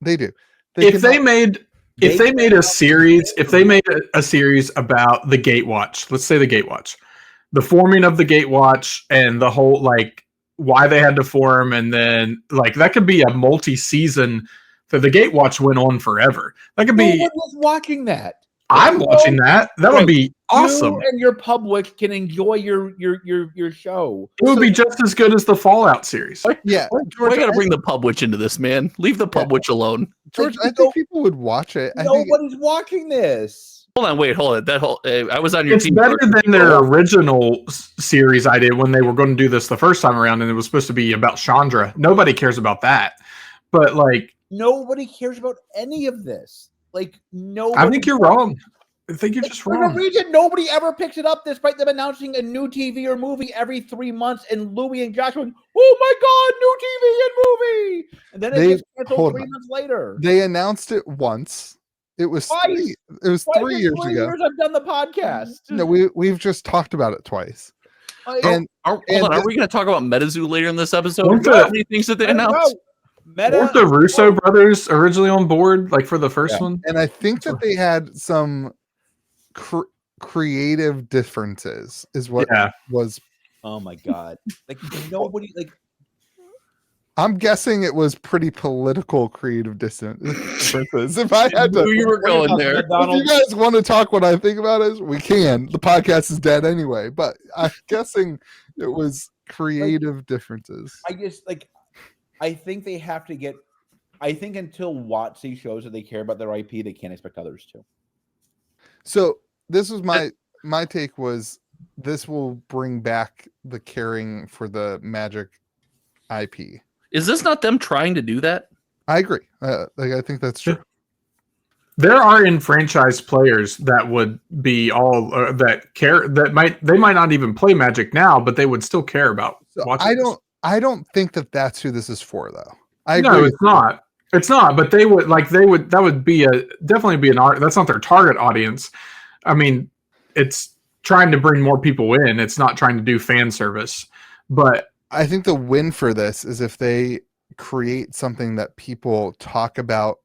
They do. If they made a series about the Gatewatch, let's say the Gatewatch, the forming of the Gatewatch and the whole like why they had to form, and then like that could be a multi-season. So the Gatewatch went on forever. That could be. No one was watching that. I'm watching that. That would be awesome. You and your public can enjoy your show. It would be just as good as the Fallout series. Yeah, George, I got to bring the pub witch into this, man. Leave the pub witch alone, George. I think people would watch it. Nobody's watching this. Hold on. That whole I was on your it's team. Better than their original series I did when they were going to do this the first time around, and it was supposed to be about Chandra. Nobody cares about that, but like nobody cares about any of this. Like nobody. I think you're wrong. I think you're just wrong. For a reason, nobody ever picks it up, despite them announcing a new TV or movie every 3 months, and Louis and Josh going, "Oh my God, new TV and movie!" And then it gets canceled 3 months later. They announced it once. It was twice. It was 3 years ago. Years I've done the podcast. No, we've just talked about it twice. Hold on. Are we going to talk about MetaZoo later in this episode? How many things that they announced? Weren't the Russo brothers originally on board, like for the first one? And I think that they had some creative differences, is what was. Oh my God! Like nobody like. I'm guessing it was pretty political creative differences. If I had to, you were going there. If you guys want to talk what I think about it, we can. The podcast is dead anyway, but I'm guessing it was creative differences. I think they have to get. I think until WotC shows that they care about their IP, they can't expect others to. So this was my take was this will bring back the caring for the Magic IP. Is this not them trying to do that? I agree. I think that's true. There are enfranchised players that would be all that care that they might not even play Magic now, but they would still care about watching. I don't think that that's who this is for, though. I agree. No, it's not. It's not. But that would be definitely be an art. That's not their target audience. I mean, it's trying to bring more people in. It's not trying to do fan service. But I think the win for this is if they create something that people talk about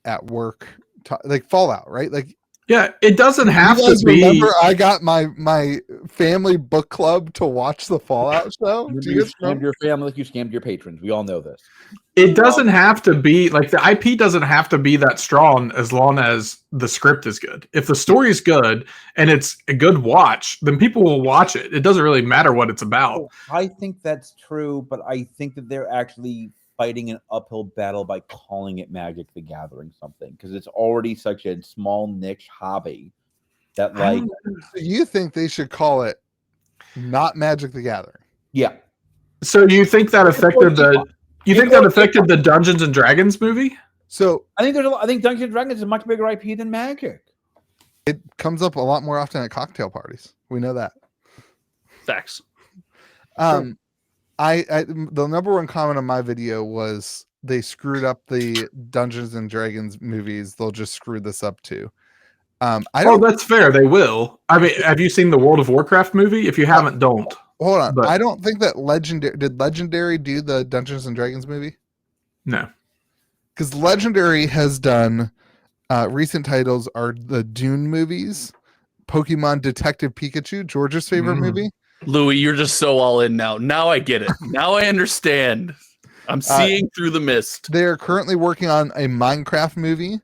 at work, like Fallout, right? Like, yeah, it doesn't have to be. Remember, I got my family book club to watch the Fallout show. You scammed your family like you scammed your patrons. We all know this. It doesn't have to be like the IP doesn't have to be that strong as long as the script is good. If the story is good and it's a good watch, then people will watch it. It doesn't really matter what it's about. I think that's true, but I think that they're actually fighting an uphill battle by calling it Magic the Gathering something because it's already such a small niche hobby that like. You think they should call it not Magic the Gathering? Yeah. So you think that affected the Dungeons and Dragons movie? So I think Dungeons and Dragons is a much bigger IP than Magic. It comes up a lot more often at cocktail parties. We know that. Facts. The number one comment on my video was they screwed up the Dungeons and Dragons movies. They'll just screw this up too. That's fair. They will. I mean, have you seen the World of Warcraft movie? If you haven't, don't. Hold on. I don't think that Legendary do the Dungeons and Dragons movie? No. Because Legendary has done recent titles are the Dune movies, Pokemon Detective Pikachu, George's favorite movie. Louis, you're just so all in now. Now I get it. Now I understand. I'm seeing through the mist. They're currently working on a Minecraft movie,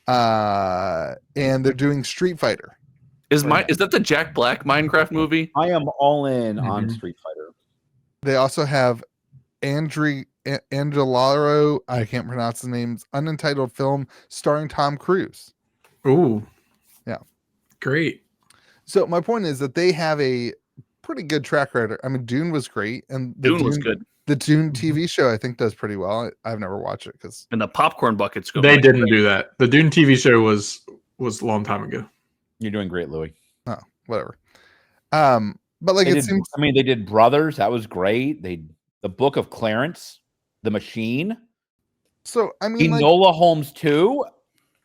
and they're doing Street Fighter. Is that the Jack Black Minecraft movie? I am all in on Street Fighter. They also have Angelaro, I can't pronounce the names, unentitled film starring Tom Cruise. Ooh. Yeah. Great. So my point is that they have a pretty good track record. I mean, Dune was great, and Dune was good, The Dune TV show, I think, does pretty well. I've never watched it because and the popcorn buckets go. They by didn't quick. do that. The Dune TV show was a long time ago. You're doing great, Louis. whatever. But like seems. I mean, they did Brothers. That was great. The Book of Clarence, The Machine, So I mean, like, Enola Holmes 2,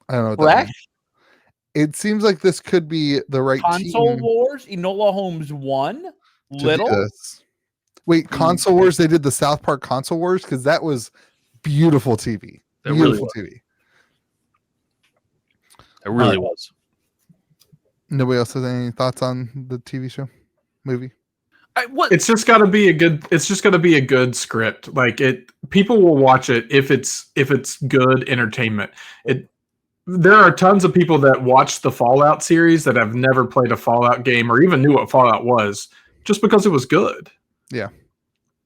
I don't know. What that means. Fresh, It seems like this could be the right Console team Wars, Enola Holmes 1, to Little. do this. Wait, Console Wars? They did the South Park Console Wars because that was beautiful TV. It really Beautiful was. TV. It really was. Nobody else has any thoughts on the TV show, movie? It's just got to be a good. It's just got to be a good script. Like people will watch it if it's good entertainment. There are tons of people that watch the Fallout series that have never played a Fallout game or even knew what Fallout was, just because it was good. Yeah.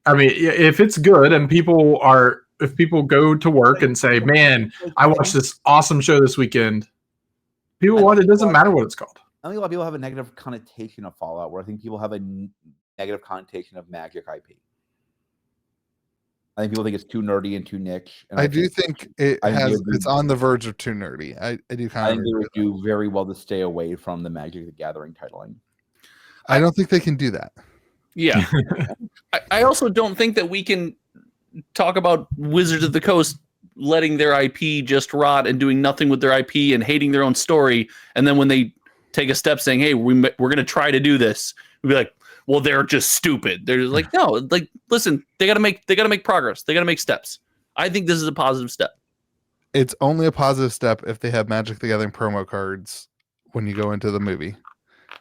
I mean, if it's good and if people go to work and say, "Man, I watched this awesome show this weekend," people watch it. Doesn't matter what it's called. I think a lot of people have a negative connotation of Fallout, where I think people have a negative connotation of Magic IP. I think people think it's too nerdy and too niche. And I do think it's on the verge of too nerdy. I do I kind of. think they would do very well to stay away from the Magic the Gathering titling. I don't think they can do that. Yeah. I also don't think that we can talk about Wizards of the Coast letting their IP just rot and doing nothing with their IP and hating their own story. And then when they take a step saying, hey, we're going to try to do this, we'll be like, well, they're just stupid. They're like, no, like, listen, they got to make progress. They got to make steps. I think this is a positive step. It's only a positive step if they have Magic the Gathering promo cards when you go into the movie.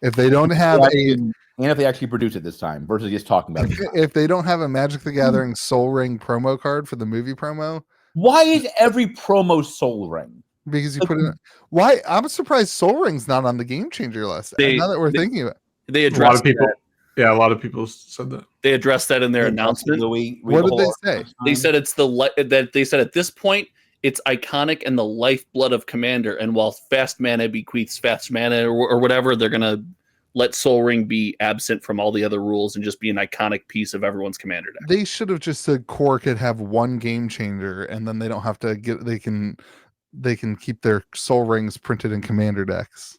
If they don't have and if they actually produce it this time versus just talking about it. If they don't have a Magic the Gathering Soul Ring promo card for the movie promo, why is every promo Soul Ring? Because you put in. Why? I'm surprised Soul Ring's not on the Game Changer list. Now that we're thinking about it, They A lot addressed of people. that. Yeah, a lot of people said that. They addressed that in their announcement. What did they say? They said that they said at this point it's iconic and the lifeblood of Commander. And while Fast Mana bequeaths Fast Mana or whatever, they're gonna let Soul Ring be absent from all the other rules and just be an iconic piece of everyone's Commander deck. They should have just said Core could have one Game Changer, and then they don't have to get. They can keep their Soul Rings printed in Commander decks.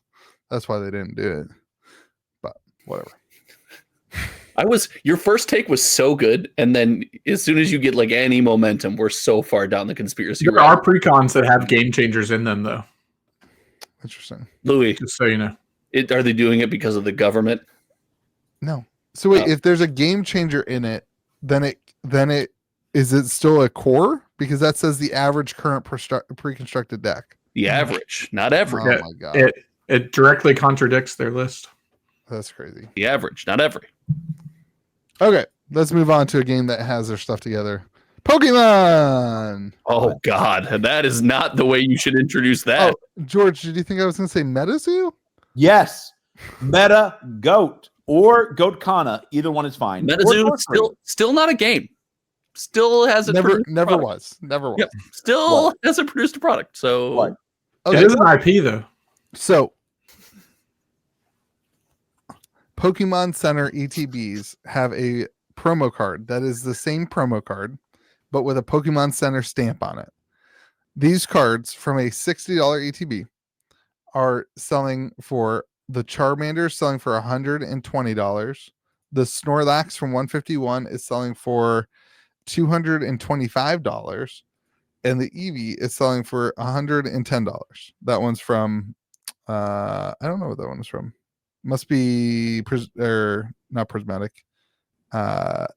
That's why they didn't do it. But whatever. Your first take was so good, and then as soon as you get like any momentum, we're so far down the conspiracy. There are precons that have game changers in them, though. Interesting. Louis, Just so you know. are they doing it because of the government? No. So wait, if there's a Game Changer in it, then it is it still a core? Because that says the average current pre-constructed deck. The average, not every. Oh my god, It directly contradicts their list. that's crazy. The average, not every. Okay, let's move on to a game that has their stuff together. Pokemon. Oh God, that is not the way you should introduce that. Oh, George, did you think I was going to say MetaZoo? Yes, Meta Goat or Goat Kana, either one is fine. MetaZoo still not a game. Still hasn't never was. Yep. Still hasn't produced a product. So What? Okay, It is an IP, though. so Pokemon Center ETBs have a promo card that is the same promo card, but with a Pokemon Center stamp on it. These cards from a $60 ETB are selling for the Charmander selling for $120. The Snorlax from 151 is selling for $225, and the Eevee is selling for $110. That one's from I don't know what that one is from. Must be not Prismatic. Twilight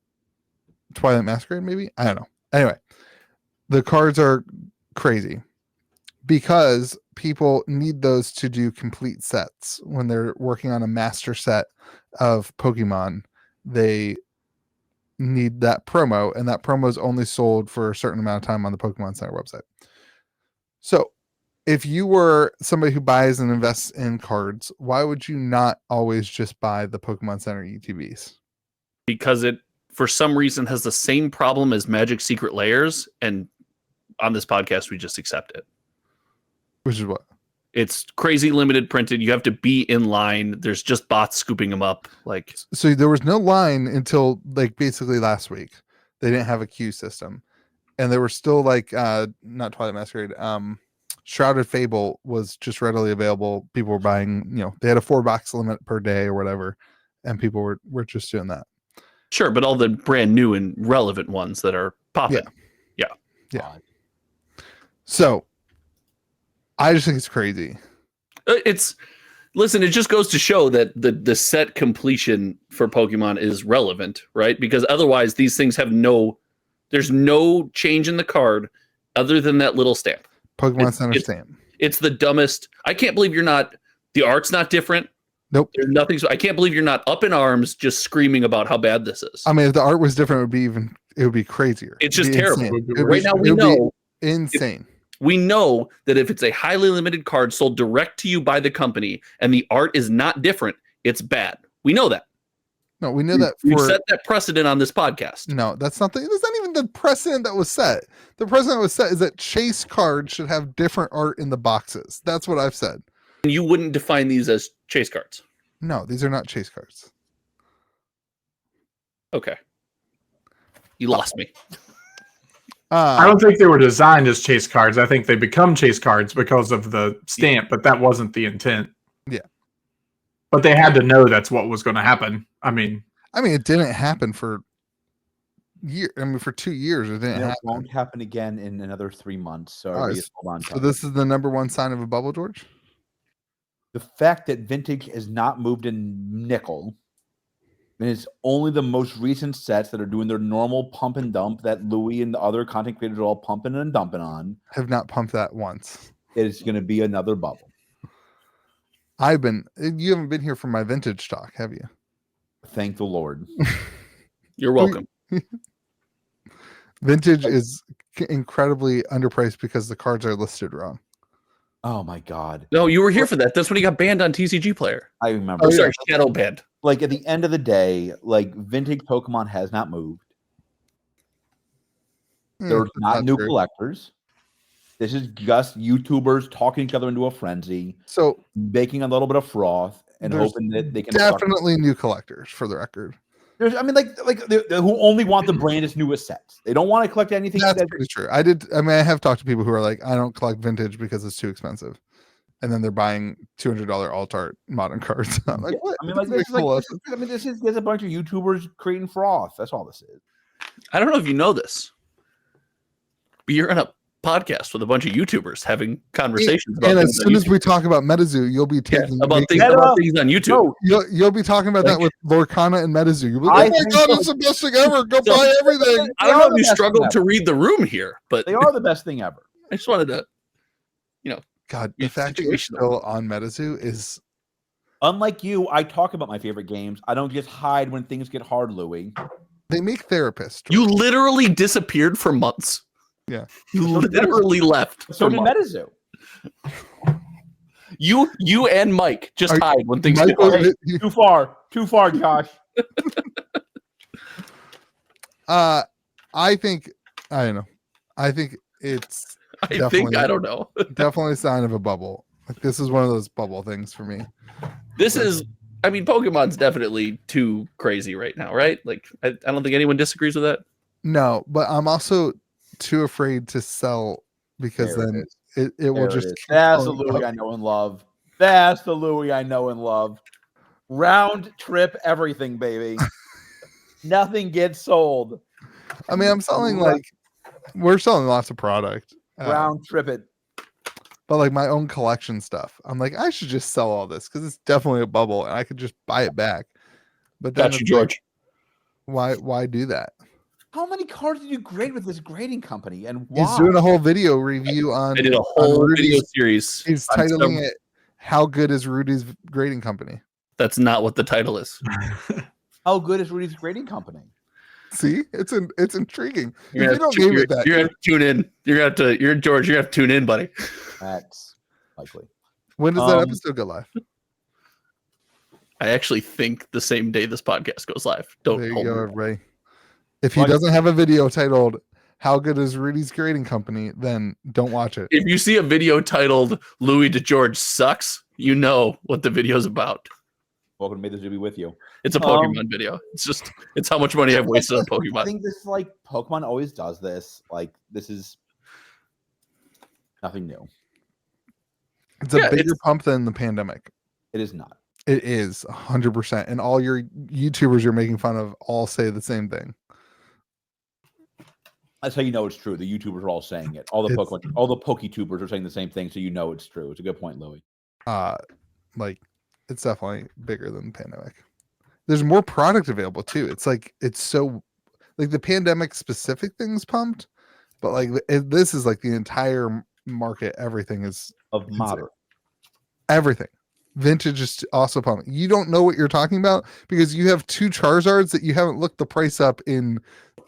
Masquerade, maybe? I don't know. Anyway, the cards are crazy because people need those to do complete sets. When they're working on a master set of Pokemon, they need that promo, and that promo is only sold for a certain amount of time on the Pokemon Center website. So if you were somebody who buys and invests in cards, why would you not always just buy the Pokemon Center ETBs? because it for some reason has the same problem as Magic Secret Layers, and on this podcast we just accept it. Which is what? It's crazy limited printed. You have to be in line. There's just bots scooping them up. Like, so there was no line until like basically last week. They didn't have a queue system, and there were still like not Twilight Masquerade. Shrouded Fable was just readily available. People were buying. They had a 4-box limit per day or whatever, and people were just doing that. sure, but all the brand new and relevant ones that are popping. Yeah. So, I just think it's crazy. Listen, it just goes to show that the set completion for Pokemon is relevant, right? Because otherwise these things have there's no change in the card other than that little stamp. Pokemon Center stamp. It's the dumbest. I can't believe the art's not different. Nope. There's nothing. I can't believe you're not up in arms just screaming about how bad this is. I mean, if the art was different, it would be crazier. It's just terrible. Insane. Right now we know insane. We know that if it's a highly limited card sold direct to you by the company and the art is not different, it's bad. We know that. No, we know that. We've set that precedent on this podcast. No, that's not even the precedent that was set. The precedent that was set is that chase cards should have different art in the boxes. That's what I've said. And you wouldn't define these as chase cards. No, these are not chase cards. Okay. You lost me. I don't think they were designed as chase cards. I think they become chase cards because of the stamp, but that wasn't the intent. Yeah. But they had to know that's what was going to happen. I mean, it didn't happen for for 2 years. It didn't happen. It won't happen again in another 3 months. So, so this is the number one sign of a bubble, George? The fact that Vintage has not moved in nickel, and it's only the most recent sets that are doing their normal pump and dump that Louis and the other content creators are all pumping and dumping on. Have not pumped that once. It's going to be another bubble. You haven't been here for my vintage talk, have you? Thank the Lord. You're welcome. Vintage is incredibly underpriced because the cards are listed wrong. Oh my God. No, you were here for that. That's when he got banned on TCG Player. I remember. Oh, sorry, shadow banned. Like at the end of the day, like vintage Pokemon has not moved. There's not new collectors. This is just YouTubers talking each other into a frenzy. So making a little bit of froth and hoping that they can definitely new collectors for the record. Who only want the brandest newest sets. They don't want to collect anything. That's pretty true. I have talked to people who are like, I don't collect vintage because it's too expensive. And then they're buying $200 alt art modern cards. I'm like, what? This is a bunch of YouTubers creating froth. That's all this is. I don't know if you know this, but you're on a podcast with a bunch of YouTubers having conversations about. And as soon as we talk about MetaZoo, you'll be taking about things on YouTube. No, you'll be talking about that with Lorcana and MetaZoo. You'll be like, oh my God, it's the best thing ever. Go buy everything. I don't know if you struggled to read the room here, but they are the best thing ever. I just wanted to, God, the fact that you're still on MetaZoo is. Unlike you, I talk about my favorite games. I don't just hide when things get hard, Louis. They make therapists. You literally disappeared for months. Yeah. You literally left. So did MetaZoo. You and Mike just hide when things get hard. Too far, Josh. I don't know. I think it's I don't know. Definitely a sign of a bubble. Like this is one of those bubble things for me. Pokemon's definitely too crazy right now, right? Like I don't think anyone disagrees with that. No, but I'm also too afraid to sell because then it will just. That's the Louis I know and love. That's the Louis I know and love. Round trip everything, baby. Nothing gets sold. I mean, we're selling lots of product. Round trip it. But like my own collection stuff, I'm like, I should just sell all this because it's definitely a bubble and I could just buy it back. But then got you, George. Why do that? How many cards did you grade with this grading company, and why? He's doing a whole video review on. I did a whole video series. He's titling it "How Good Is Rudy's Grading Company?" That's not what the title is. How good is Rudy's grading company? See, it's intriguing. You're gonna have to tune in. You're George. You're gonna have to tune in, buddy. That's likely. When does that episode go live? I actually think the same day this podcast goes live. There you go, everybody. If he doesn't have a video titled how good is Rudy's Grading Company, then don't watch it. If you see a video titled Louis DeGeorge sucks, you know what the video's about. Welcome to May the Zoo be with you. It's a Pokemon video. It's how much money I've wasted on I Pokemon. think this is like Pokemon always does this. Like this is nothing new. It's a bigger pump than the pandemic. It is not. It is 100%. And all your YouTubers you're making fun of all say the same thing. That's how you know it's true. The YouTubers are all saying it. All the Poketubers are saying the same thing, so you know it's true. It's a good point, Louis. Like it's definitely bigger than the pandemic. There's more product available too. It's like it's so like the pandemic specific things pumped, but like this is like the entire market. Everything is of modern. Everything. Vintage is also pumping. You don't know what you're talking about because you have 2 Charizards that you haven't looked the price up in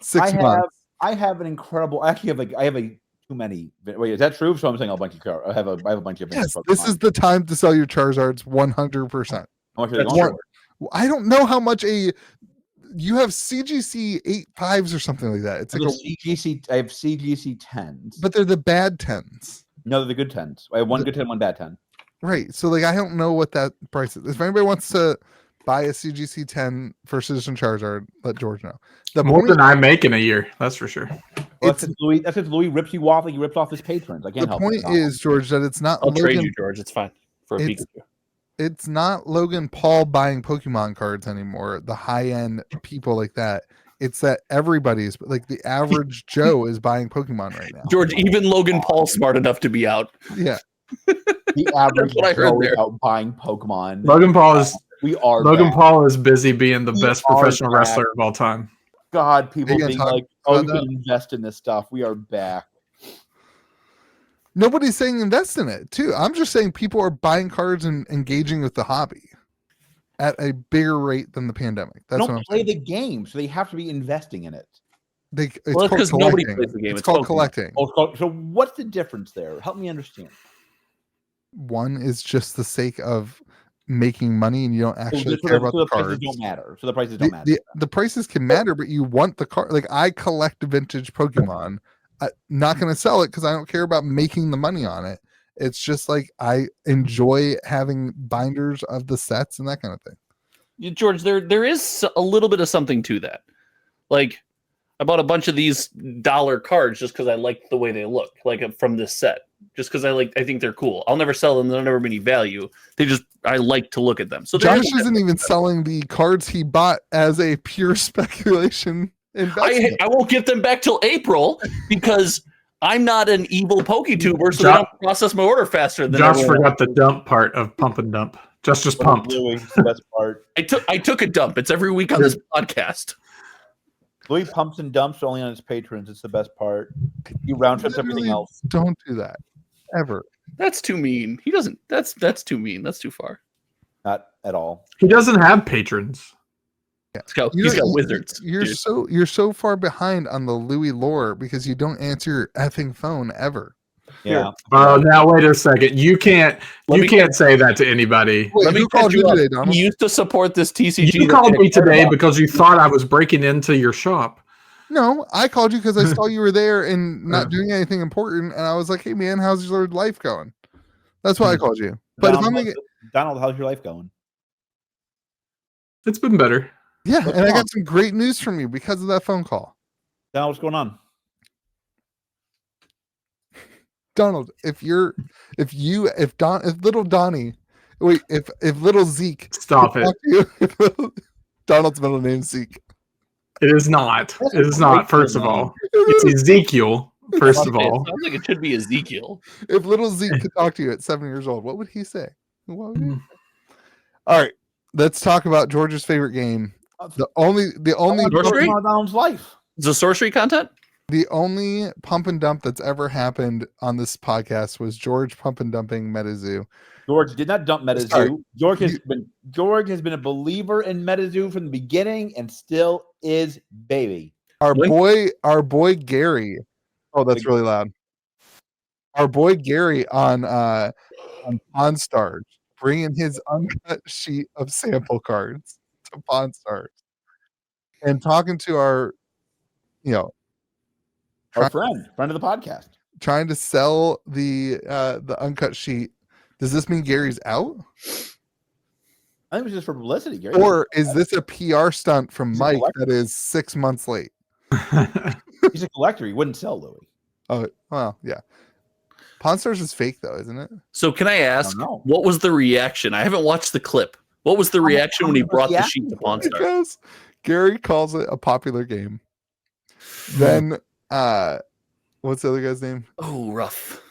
6 months. I have an incredible. I actually have too many. Wait, is that true? So I'm saying a bunch of. I have a bunch of. Yes, this is the time to sell your Charizards 100%. How much are they going for? I don't know how much you have CGC 8.5s or something like that. It's like CGC. I have CGC 10s, but they're the bad 10s. No, they're the good 10s. I have one good 10, one bad 10. Right. So like I don't know what that price is. If anybody wants to buy a CGC 10 for Citizen Charizard, let George know. More than I make in a year, that's for sure. Well, that's if Louis rips you off like he rips off his patrons. I can't help it. The point is, George, that it's not I'll trade you, George. It's fine for a Pikachu. It's not Logan Paul buying Pokemon cards anymore. The high-end people like that. It's that everybody's like the average Joe is buying Pokemon right now. George, even Logan Paul's smart enough to be out. Yeah. The average Joe is out buying Pokemon. Logan Paul is busy being the best professional wrestler of all time. God, people being like, "Oh, you can invest in this stuff." We are back. Nobody's saying invest in it, too. I'm just saying people are buying cards and engaging with the hobby at a bigger rate than the pandemic. That's don't play the game, so they have to be investing in it. It's because nobody plays the game. It's called collecting. So what's the difference there? Help me understand. One is just the sake of making money, and you don't actually care about the cards. Prices don't matter. So the prices don't matter. The prices can matter, but you want the card. Like I collect vintage Pokemon. I'm not going to sell it because I don't care about making the money on it. It's just like I enjoy having binders of the sets and that kind of thing. George, there is a little bit of something to that. Like I bought a bunch of these dollar cards just because I like the way they look, like from this set. Just because I think they're cool. I'll never sell them. They'll never be any value. I like to look at them. So Josh isn't even selling the cards he bought as a pure speculation investment. I won't get them back till April because I'm not an evil PokeTuber, so they don't process my order faster than Josh forgot the dump part of pump and dump. Just pumped. The best part. I took a dump. It's every week on this podcast. Louis pumps and dumps only on his patrons. It's the best part. You round trips everything else. Don't do that ever. That's too mean. He doesn't. That's too mean. That's too far. Not at all. He doesn't have patrons. Yeah. He's got wizards. You're so far behind on the Louis lore because you don't answer your effing phone ever. Yeah. Now wait a second. You can't say that to anybody. Wait, who called you today, Donald? You used to support this TCG. You called me today because you thought I was breaking into your shop. No, I called you because I saw you were there and not doing anything important, and I was like, "Hey, man, how's your life going?" That's why I called you. But Donald, how's your life going? It's been better. Yeah, and I got some great news from you because of that phone call. Donald, what's going on? Donald, if little Donnie, wait, if little Zeke, stop it. Donald's middle name Zeke. It is not. It is not. First of all, it's Ezekiel. First of all, it sounds like it should be Ezekiel. If little Zeke could talk to you at 7 years old, what would he say? All right, let's talk about George's favorite game. The only Donald's life. Is the sorcery content? The only pump and dump that's ever happened on this podcast was George pump and dumping MetaZoo. George did not dump MetaZoo. George has been a believer in MetaZoo from the beginning and still is, baby. Our boy Gary. Oh, that's really loud. Our boy Gary on Pawn Stars, bringing his uncut sheet of sample cards to Pawn Stars and talking to our, Our friend of the podcast. Trying to sell the uncut sheet. Does this mean Gary's out? I think it was just for publicity, Gary. Or is this a PR stunt from He's a Mike collector. that is 6 months late? He's a collector. He wouldn't sell Louis. Oh, well, yeah. Pawn Stars is fake, though, isn't it? So can I ask, know. what was the reaction? I haven't watched the clip. What was the reaction when he brought the sheet to Pawn Stars? Because Gary calls it a popular game. Then, what's the other guy's name? Oh, rough.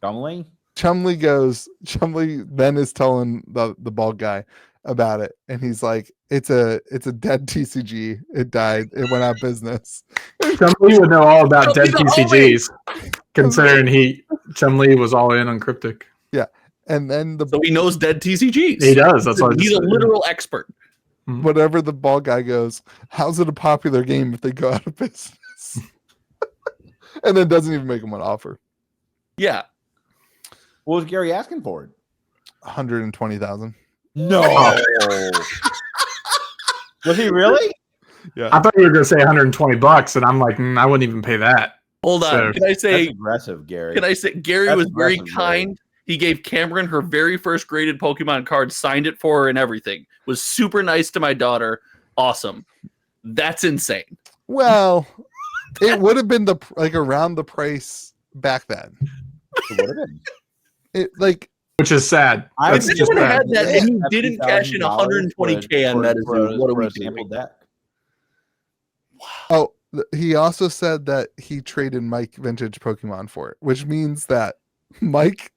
Chumley? Chumley then is telling the bald guy about it, and he's like, it's a dead TCG. It died. It went out of business. Chumley would know all about dead Chumley's TCGs, considering Chumley was all in on Cryptic. Yeah. And then So he knows dead TCGs. He does. That's why He's a literal expert. whatever the bald guy goes, how's it a popular game if they go out of business? And then doesn't even make him an offer. Yeah. What was Gary asking for it? 120,000. No. Was he really? Yeah. I thought you were going to say $120, and I'm like, I wouldn't even pay that. Hold on. So- Can I say? That's aggressive, Gary. Can I say? Gary That's was very aggressive, kind. He gave Cameron her very first graded Pokemon card, signed it for her, and everything. Was super nice to my daughter. Awesome. That's insane. Well, it would have been around the price back then. It would have been. It like Which is sad. I That's If just anyone bad. had that and you didn't cash in $120K on Metazoo, what are we sample doing? deck? he also said that he traded Mike vintage Pokemon for it, which means that Mike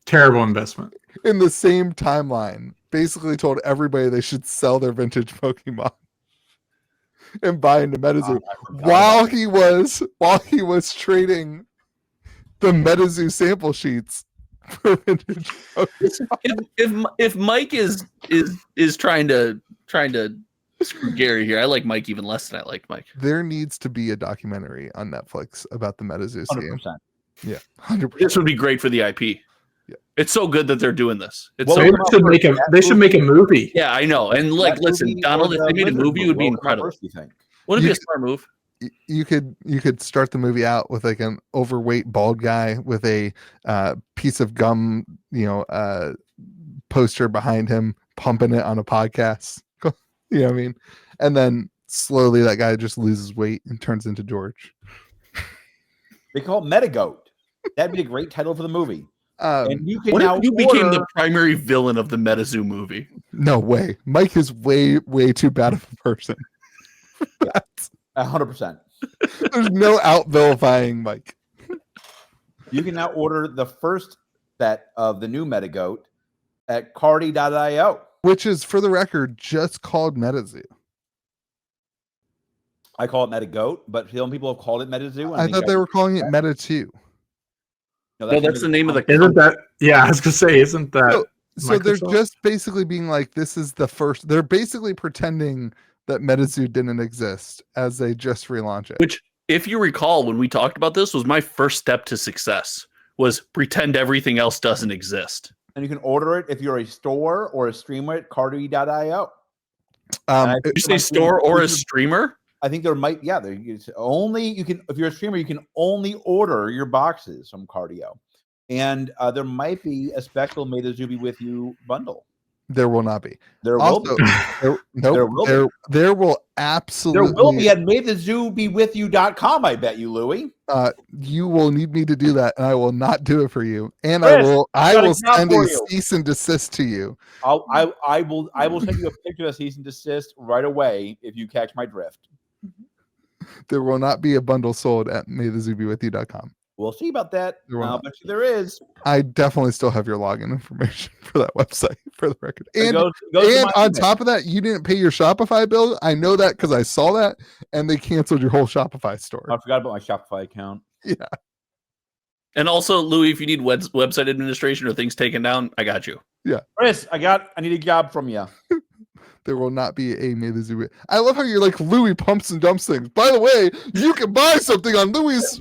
Terrible investment. in the same timeline basically told everybody they should sell their vintage Pokemon and buy into Metazoo while he was trading the Metazoo sample sheets for vintage Pokemon. If Mike is trying to screw Gary here, I like Mike even less than I like Mike. There needs to be a documentary on Netflix about the Metazoo scene. 100%. Yeah, 100%. This would be great for the IP. Yeah. It's so good that they're doing this. It's Well, so They should make a movie. yeah, I know. And like, That listen, movie Donald, or if the they made a Lizard movie, it would be what would come out incredible. first, you think? Wouldn't it be You a smart move? You could start the movie out with like an overweight bald guy with a piece of gum, poster behind him, pumping it on a podcast. You know what I mean? And then slowly that guy just loses weight and turns into George. They call it Metagoat. That'd be a great title for the movie. And you can What now if you became order- the primary villain of the Metazoo movie? No way. Mike is way too bad of a person. That's- 100%. There's no out vilifying Mike. You can now order the first set of the new Metagoat at cardi.io. Which is, for the record, just called Metazoo. I call it Metagoat, but some people have called it Metazoo. I thought they were calling it Meta 2. No, that's the name of the. Isn't that? Yeah, I was gonna say, isn't that? So they're Microsoft? just basically being like, this is the first. They're basically pretending that Metazoo didn't exist as they just relaunch it. Which, if you recall, when we talked about this, was my first step to success. Was pretend everything else doesn't exist. And you can order it if you're a store or a streamer at cardi.io. Did you say store or a streamer? I think there might, yeah. If you're a streamer, you can only order your boxes from Cardio. And there might be a special May the Zoo Be With You bundle. There will not be. There will Also, be. there will absolutely. There will be at maythezooBeWithYou.com, I bet you, Louie. You will need me to do that, and I will not do it for you. And Chris, I got a will job send for a you. cease and desist to you. I will send you a picture of cease and desist right away if you catch my drift. There will not be a bundle sold at maythezooBeWithYou.com. We'll see about that. There will not. But there is. I definitely still have your login information for that website, for the record. It And goes to and my on email. top of that, you didn't pay your Shopify bill. I know that because I saw that, and they canceled your whole Shopify store. I forgot about my Shopify account. Yeah. And also, Louis, if you need website administration or things taken down, I got you. Chris, I need a job from you. There will not be a May the Zoo. I love how you're like, Louis pumps and dumps things. By the way, you can buy something on Louis'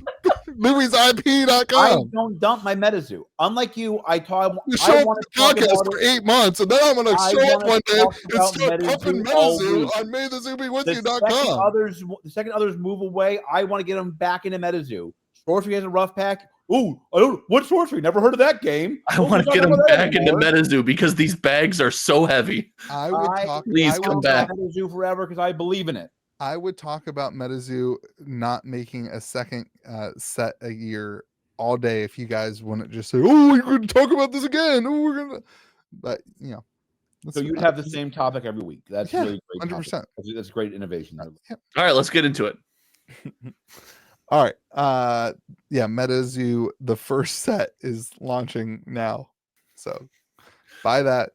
LouisIP.com. I don't dump my MetaZoo. Unlike you, I talk. You I show up want the to talk podcast about for it. 8 months, and then I'm going to I show up wanna one day talk and about start pumping MetaZoo all MetaZoo week. on The MayTheZooBeWithYou.com. second others move away, I want to get them back into MetaZoo. Sorcery has a rough pack. Ooh, I don't. What Sorcery? Never heard of that game. I want to get them back into MetaZoo because these bags are so heavy. Please come back. MetaZoo forever because I believe in it. I would talk about MetaZoo not making a second set a year all day if you guys wouldn't just say, "Oh, we're going to talk about this again." Oh, we're gonna, but you know. So you'd have the same topic every week. That's really great. 100%. That's great innovation. Yeah. All right, let's get into it. All right. Yeah, MetaZoo, the first set is launching now. So buy that.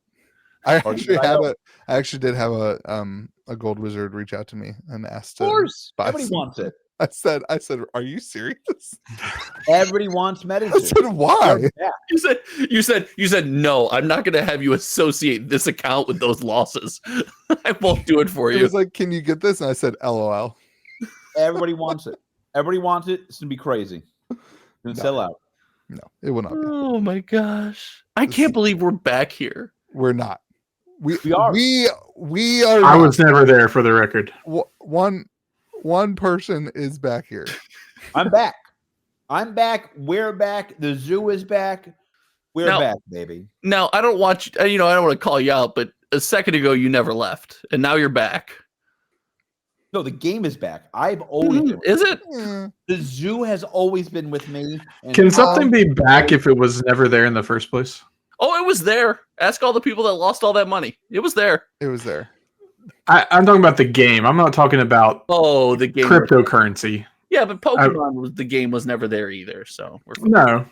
I actually did have a gold wizard reach out to me and asked. Of course, buy everybody wants it. I said, are you serious? Everybody wants MetaZoo. I said, why? You said no. I'm not going to have you associate this account with those losses. I won't do it for you. It was like, can you get this? And I said, LOL. Everybody wants it. Everybody wants it. It's gonna be crazy. It's gonna sell out. No, it will not be. Oh my gosh! I can't believe we're back here. We're not. We are. We are. I was never there, for the record. One person is back here. I'm back. I'm back. We're back. The zoo is back. We're back, baby. Now I don't want you. I don't want to call you out, but a second ago you never left, and now you're back. No, the game is back. I've always been. Is it? The zoo has always been with me. Can something be back if it was never there in the first place? Oh, it was there. Ask all the people that lost all that money. It was there. It was there. I'm talking about the game. I'm not talking about the game cryptocurrency. Yeah, but Pokemon the game was never there either. So we're fine. No.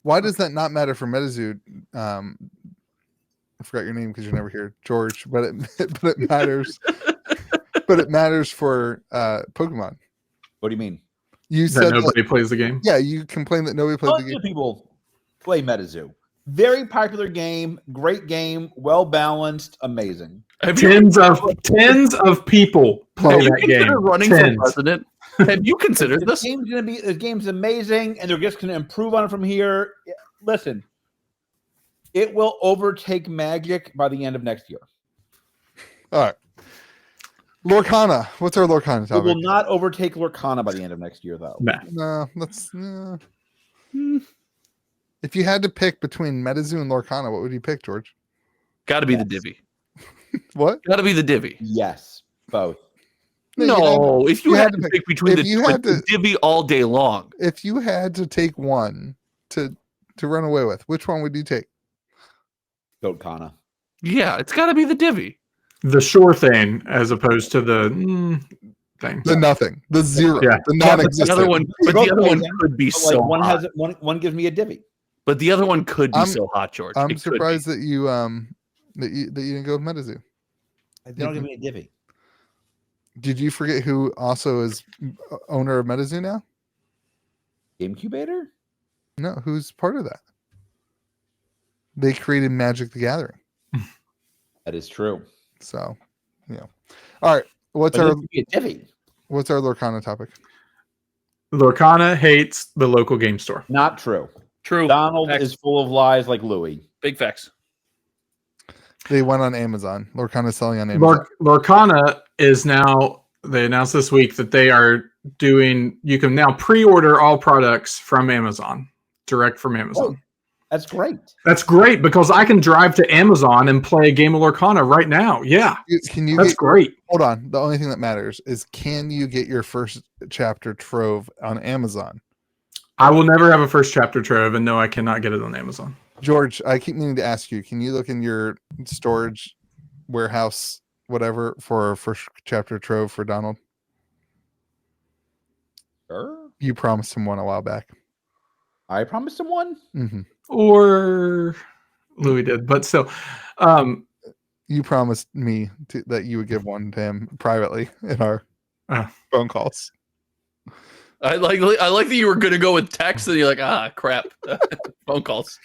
Why does that not matter for MetaZoo? I forgot your name because you're never here, George. But it matters. But it matters for Pokemon. What do you mean? You said nobody plays the game. Yeah, you complain that nobody plays the game. People play MetaZoo. Very popular game, great game, well balanced, amazing. Tens of people play that game. Running for president? Have you considered this? The game's amazing, and they're just going to improve on it from here. Listen, it will overtake Magic by the end of next year. All right. Lorcana. What's our Lorcana topic? It will not overtake Lorcana by the end of next year, though. No, that's. If you had to pick between MetaZoo and Lorcana, what would you pick, George? Got to be the Divvy. What? Got to be the Divvy. Yes, both. No, if you had to pick between the Divvy all day long. If you had to take one to run away with, which one would you take? Lorcana. Yeah, it's got to be the Divvy. The sure thing, as opposed to the thing. The nothing. The zero. Yeah. The non-existent. The other one could be so one hot. One gives me a Divvy. But the other one could be so hot, George. I'm surprised that you that you didn't go with MetaZoo. They don't give me a Divvy. Did you forget who also is owner of MetaZoo now? GameCubator? No, who's part of that? They created Magic the Gathering. That is true. So, yeah. All right. What's our Lorcana topic? Lorcana hates the local game store. Not true. True. Donald is full of lies like Louis. Big facts. They went on Amazon. Lorcana is selling on Amazon. Lorcana is now, they announced this week that they are doing, you can now pre-order all products from Amazon, direct from Amazon. Oh, that's great. That's great because I can drive to Amazon and play a game of Lorcana right now. Yeah. That's great. Hold on. The only thing that matters is, can you get your first chapter trove on Amazon? I will never have a first chapter trove, and no, I cannot get it on Amazon. George, I keep meaning to ask you, can you look in your storage warehouse, whatever, for a first chapter trove for Donald? Sure. You promised him one a while back. I promised him one? Mm-hmm. Or Louis did, but still. You promised me that you would give one to him privately in our phone calls. I like that you were going to go with text, and you're like, crap. Phone calls.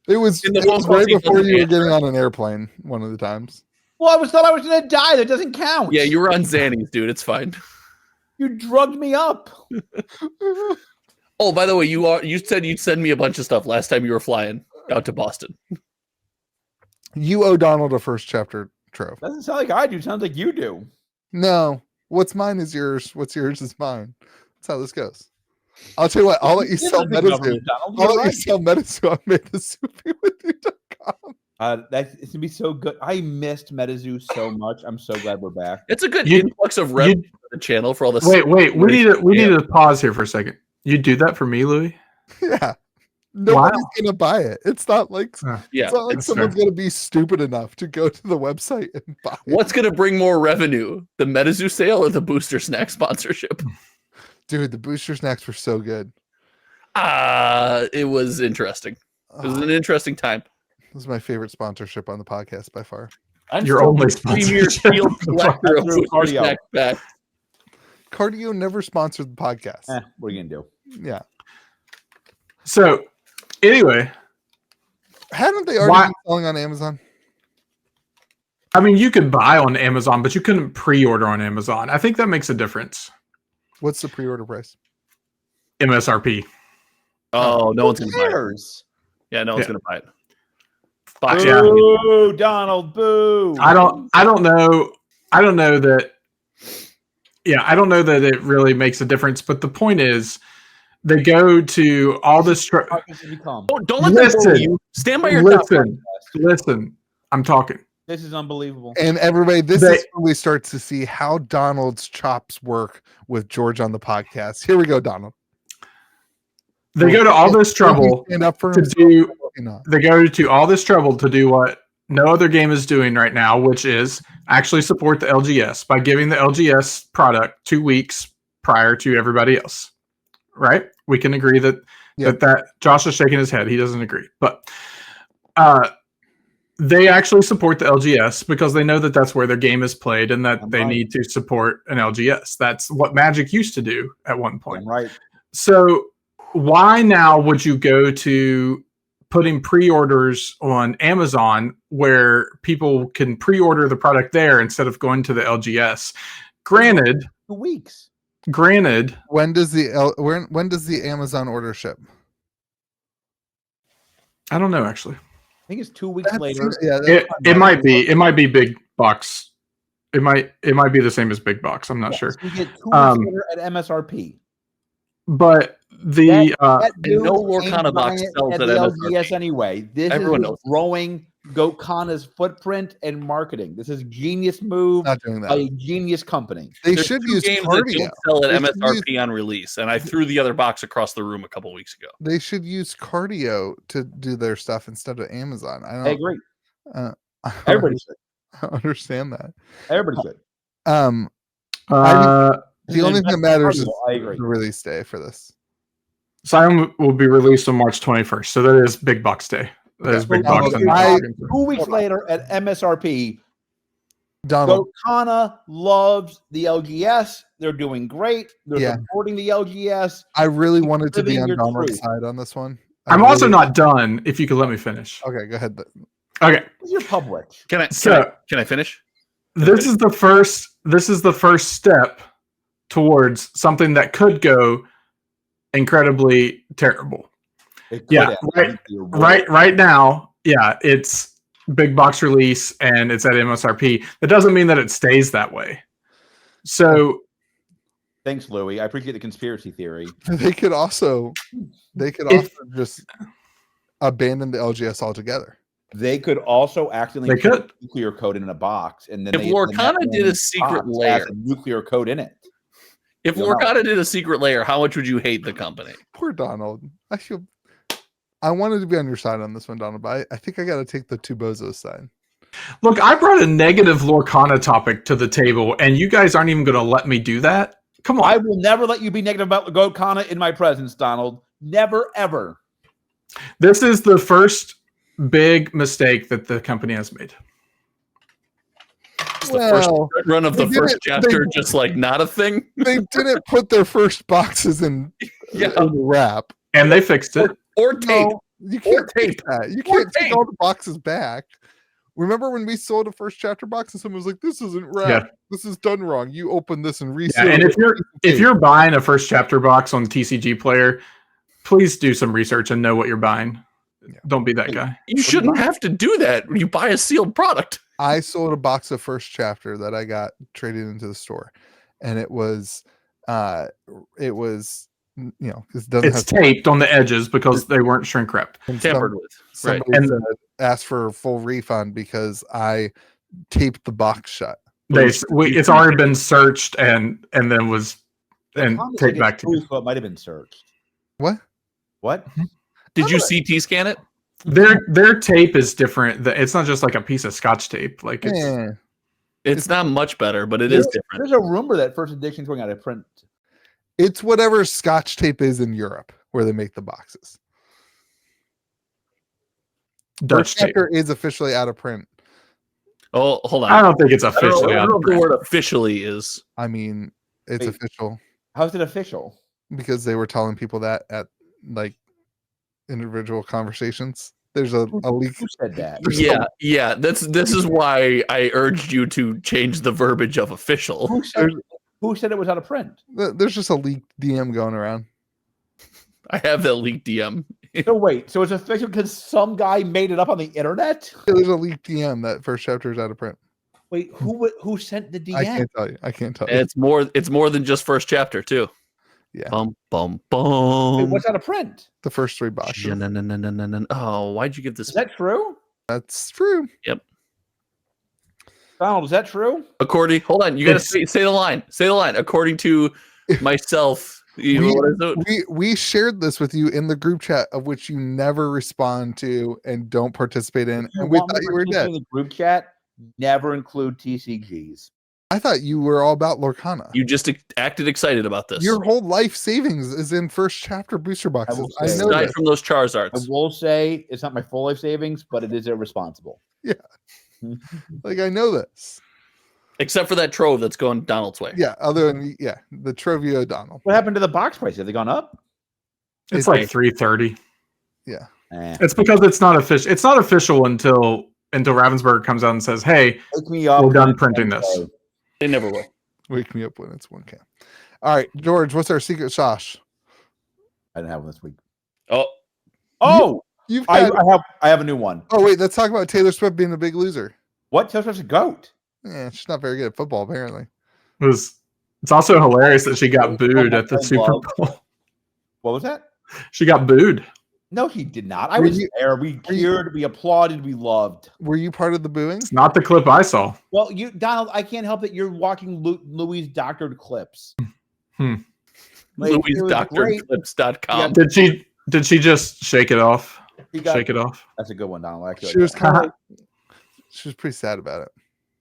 It was right before you were getting on an airplane one of the times. Well, I thought I was going to die. That doesn't count. Yeah, you were on Xannies, dude. It's fine. You drugged me up. Oh, by the way, you said you'd send me a bunch of stuff last time you were flying out to Boston. You owe Donald a first chapter trove. Doesn't sound like I do. Sounds like you do. No, what's mine is yours. What's yours is mine. That's how this goes. I'll tell you what. I'll let you sell Metazoo. I'll let you sell Metazoo on MetaZooWithYou.com. It's gonna be so good. I missed MetaZoo so much. I'm so glad we're back. It's a good influx of revenue for the channel for all this. Wait. We need to pause here for a second. You do that for me, Louis? Yeah. Nobody's gonna buy it. It's not like yeah, it's not like someone's gonna be stupid enough to go to the website and buy it. What's gonna bring more revenue? The MetaZoo sale or the Booster Snack sponsorship? Dude, the Booster Snacks were so good. It was interesting. It was an interesting time. This is my favorite sponsorship on the podcast by far. Your only Premier Shield collector of Booster Snack back. Cardio never sponsored the podcast. What are you gonna do? Yeah. So, anyway, hadn't they already been selling on Amazon? I mean, you could buy on Amazon, but you couldn't pre-order on Amazon. I think that makes a difference. What's the pre-order price? MSRP. Oh, no one's gonna buy it. Yeah, no one's gonna buy it. Boo, Donald, boo. I don't know that. Yeah, I don't know that it really makes a difference. But the point is, they go to all this. Don't let them bully you. Stand by your Listen. I'm talking. This is unbelievable. And everybody, this is when we start to see how Donald's chops work with George on the podcast. Here we go, Donald. They go to all this trouble to do. They go to all this trouble to do what no other game is doing right now, which is actually support the LGS by giving the LGS product 2 weeks prior to everybody else. Right? We can agree that Josh is shaking his head. He doesn't agree, but they actually support the LGS because they know that that's where their game is played and that they need to support an LGS. That's what Magic used to do at one point. Right. So why now would you go to putting pre-orders on Amazon where people can pre-order the product there instead of going to the LGS? Granted, 2 weeks. Granted, when does the Amazon order ship? I don't know actually. I think it's 2 weeks later. It might be. It might be big box. It might be the same as big box. I'm not sure. You get 2 weeks later at MSRP. But the no Lorcana box sells at LGS anyway. This Everyone is knows. growing Goatcana's footprint and marketing. This is a genius move Not doing that. by a genius company. They There's should two use games that Cardio. don't sell at They should MSRP on release, and I threw the other box across the room a couple weeks ago. They should use Cardio to do their stuff instead of Amazon. I agree. Everybody should. I understand that. Everybody should. The only thing that matters is I agree. the release day for this. Simon will be released on March 21st, so that is Big Box Day. That is Big Box. 2 weeks later at MSRP, Donald, Lorcana loves the LGS. They're doing great. They're supporting the LGS. I really wanted to be living on your Donald's truth. side on this one. I'm also not done. If you could let me finish. Okay, go ahead. Okay. Who's your public? Can I finish? This is the first step towards something that could go incredibly terrible. Right now, it's big box release and it's at MSRP. That doesn't mean that it stays that way. So Thanks, Louie. I appreciate the conspiracy theory. They could also just abandon the LGS altogether. They could also accidentally put nuclear code in a box, and then if Lorcana did a secret layer, a nuclear code in it. If Lorcana did a secret layer, how much would you hate the company? Poor Donald. I wanted to be on your side on this one, Donald, but I think I got to take the two bozos side. Look, I brought a negative Lorcana topic to the table, and you guys aren't even going to let me do that. Come on. I will never let you be negative about Lorcana in my presence, Donald. Never, ever. This is the first big mistake that the company has made. It's the first run of the first chapter, just like not a thing. They didn't put their first boxes in the wrap. And they fixed it. Or tape. No, you can't take that. You can't take all the boxes back. Remember when we sold a first chapter box and someone was like, "This isn't right. Yeah. This is done wrong. You open this and Yeah, reseal and it." if you're buying a first chapter box on TCG Player, please do some research and know what you're buying. Yeah. Don't be that guy. You shouldn't have to do that when you buy a sealed product. I sold a box of first chapter that I got traded into the store, and it was because It's taped on the edges because they weren't shrink wrapped. Tampered with. Right. Somebody And- said, asked for a full refund because I taped the box shut. It's already been searched and then was and Tom is take like back it's to you. proof, so it might have been searched. What? What? Did you CT scan it? Their tape is different. It's not just like a piece of Scotch tape. Like it's Yeah. It's not much better, but it is different. There's a rumor that first edition is going out of print. It's whatever Scotch tape is in Europe where they make the boxes. Dutch First tape. chapter is officially out of print. Oh, hold on. I don't think it's I don't officially know out what of the print. word officially is. I mean, it's Wait. official How's it official? because they were telling people that at like individual conversations. There's a leak. Who said that? Yeah. This is why I urged you to change the verbiage of official. Who said it was out of print? There's just a leaked DM going around. I have that leaked DM. So wait, so it's official because some guy made it up on the internet? There's a leaked DM that first chapter is out of print. Wait, who sent the DM? I can't tell you. It's more than just first chapter too. Yeah. Bum bum Wait, bum. what's out of print? The first 3 boxes. Oh, why'd you give this? Is that true? That's true. Donald, is that true? Hold on. You gotta say the line. Say the line. According to myself. What is it? We shared this with you in the group chat of which you never respond to and don't participate in, and we thought you were dead. In the group chat, never include TCGs. I thought you were all about Lorcana. You just acted excited about this. Your whole life savings is in first chapter booster boxes. I say- know Aside that. from those I Charizards. will say it's not my full life savings, but it is irresponsible. Like I know this. Except for that trove that's going Donald's way. Yeah. Other than the Trivia O'Donnell. What happened to the box price? Have they gone up? It's like $330. Yeah. It's because it's not official. It's not official until Ravensburger comes out and says, "Hey, Wake me up. we're done printing this." They never will. Wake me up when it's 1K. All right, George, what's our secret sauce? I didn't have one this week. Oh, You've I had, have a new one. oh wait, let's talk about Taylor Swift being a big loser. What? Taylor Swift's a goat. Yeah, she's not very good at football, apparently. It's also hilarious that she got booed at the Super Bowl. What was that? She got booed. No, he did not. I Were was you- there. We cheered, we applauded, we loved. Were you part of the booing? It's not the clip I saw. Well, Donald, I can't help that you're watching Louis' doctored clips. Hmm. Like, it was great. LouisDoctorClips.com. Did she just shake it off? He got- Shake it off. That's a good one, Donald. Actually, She was kind of she was pretty sad about it.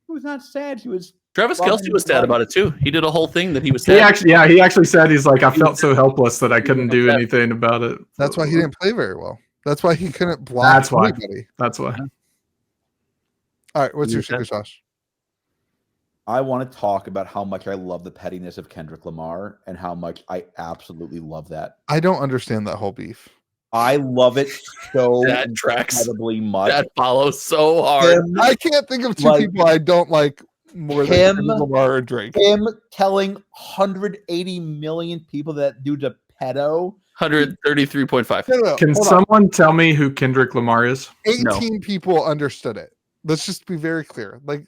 She was not sad. She was. Travis Kelce was sad about it too. He did a whole thing that he was He sad. he actually said he's like, I felt so helpless that I couldn't do anything about it. That's why he didn't play very well. That's why he couldn't block That's why. anybody. That's why. All right, what's your Okay. secret sauce? I want to talk about how much I love the pettiness of Kendrick Lamar and how much I absolutely love that. I don't understand that whole beef. I love it so That tracks. incredibly much. That follows so hard. Him, I can't think of two Like- people I don't like more than Him- Kendrick Lamar or Drake. him telling 180 million people that dude's a pedo. 133.5. No, Can hold on. someone tell me who Kendrick Lamar is? 18 people understood it. Let's just be very clear. Like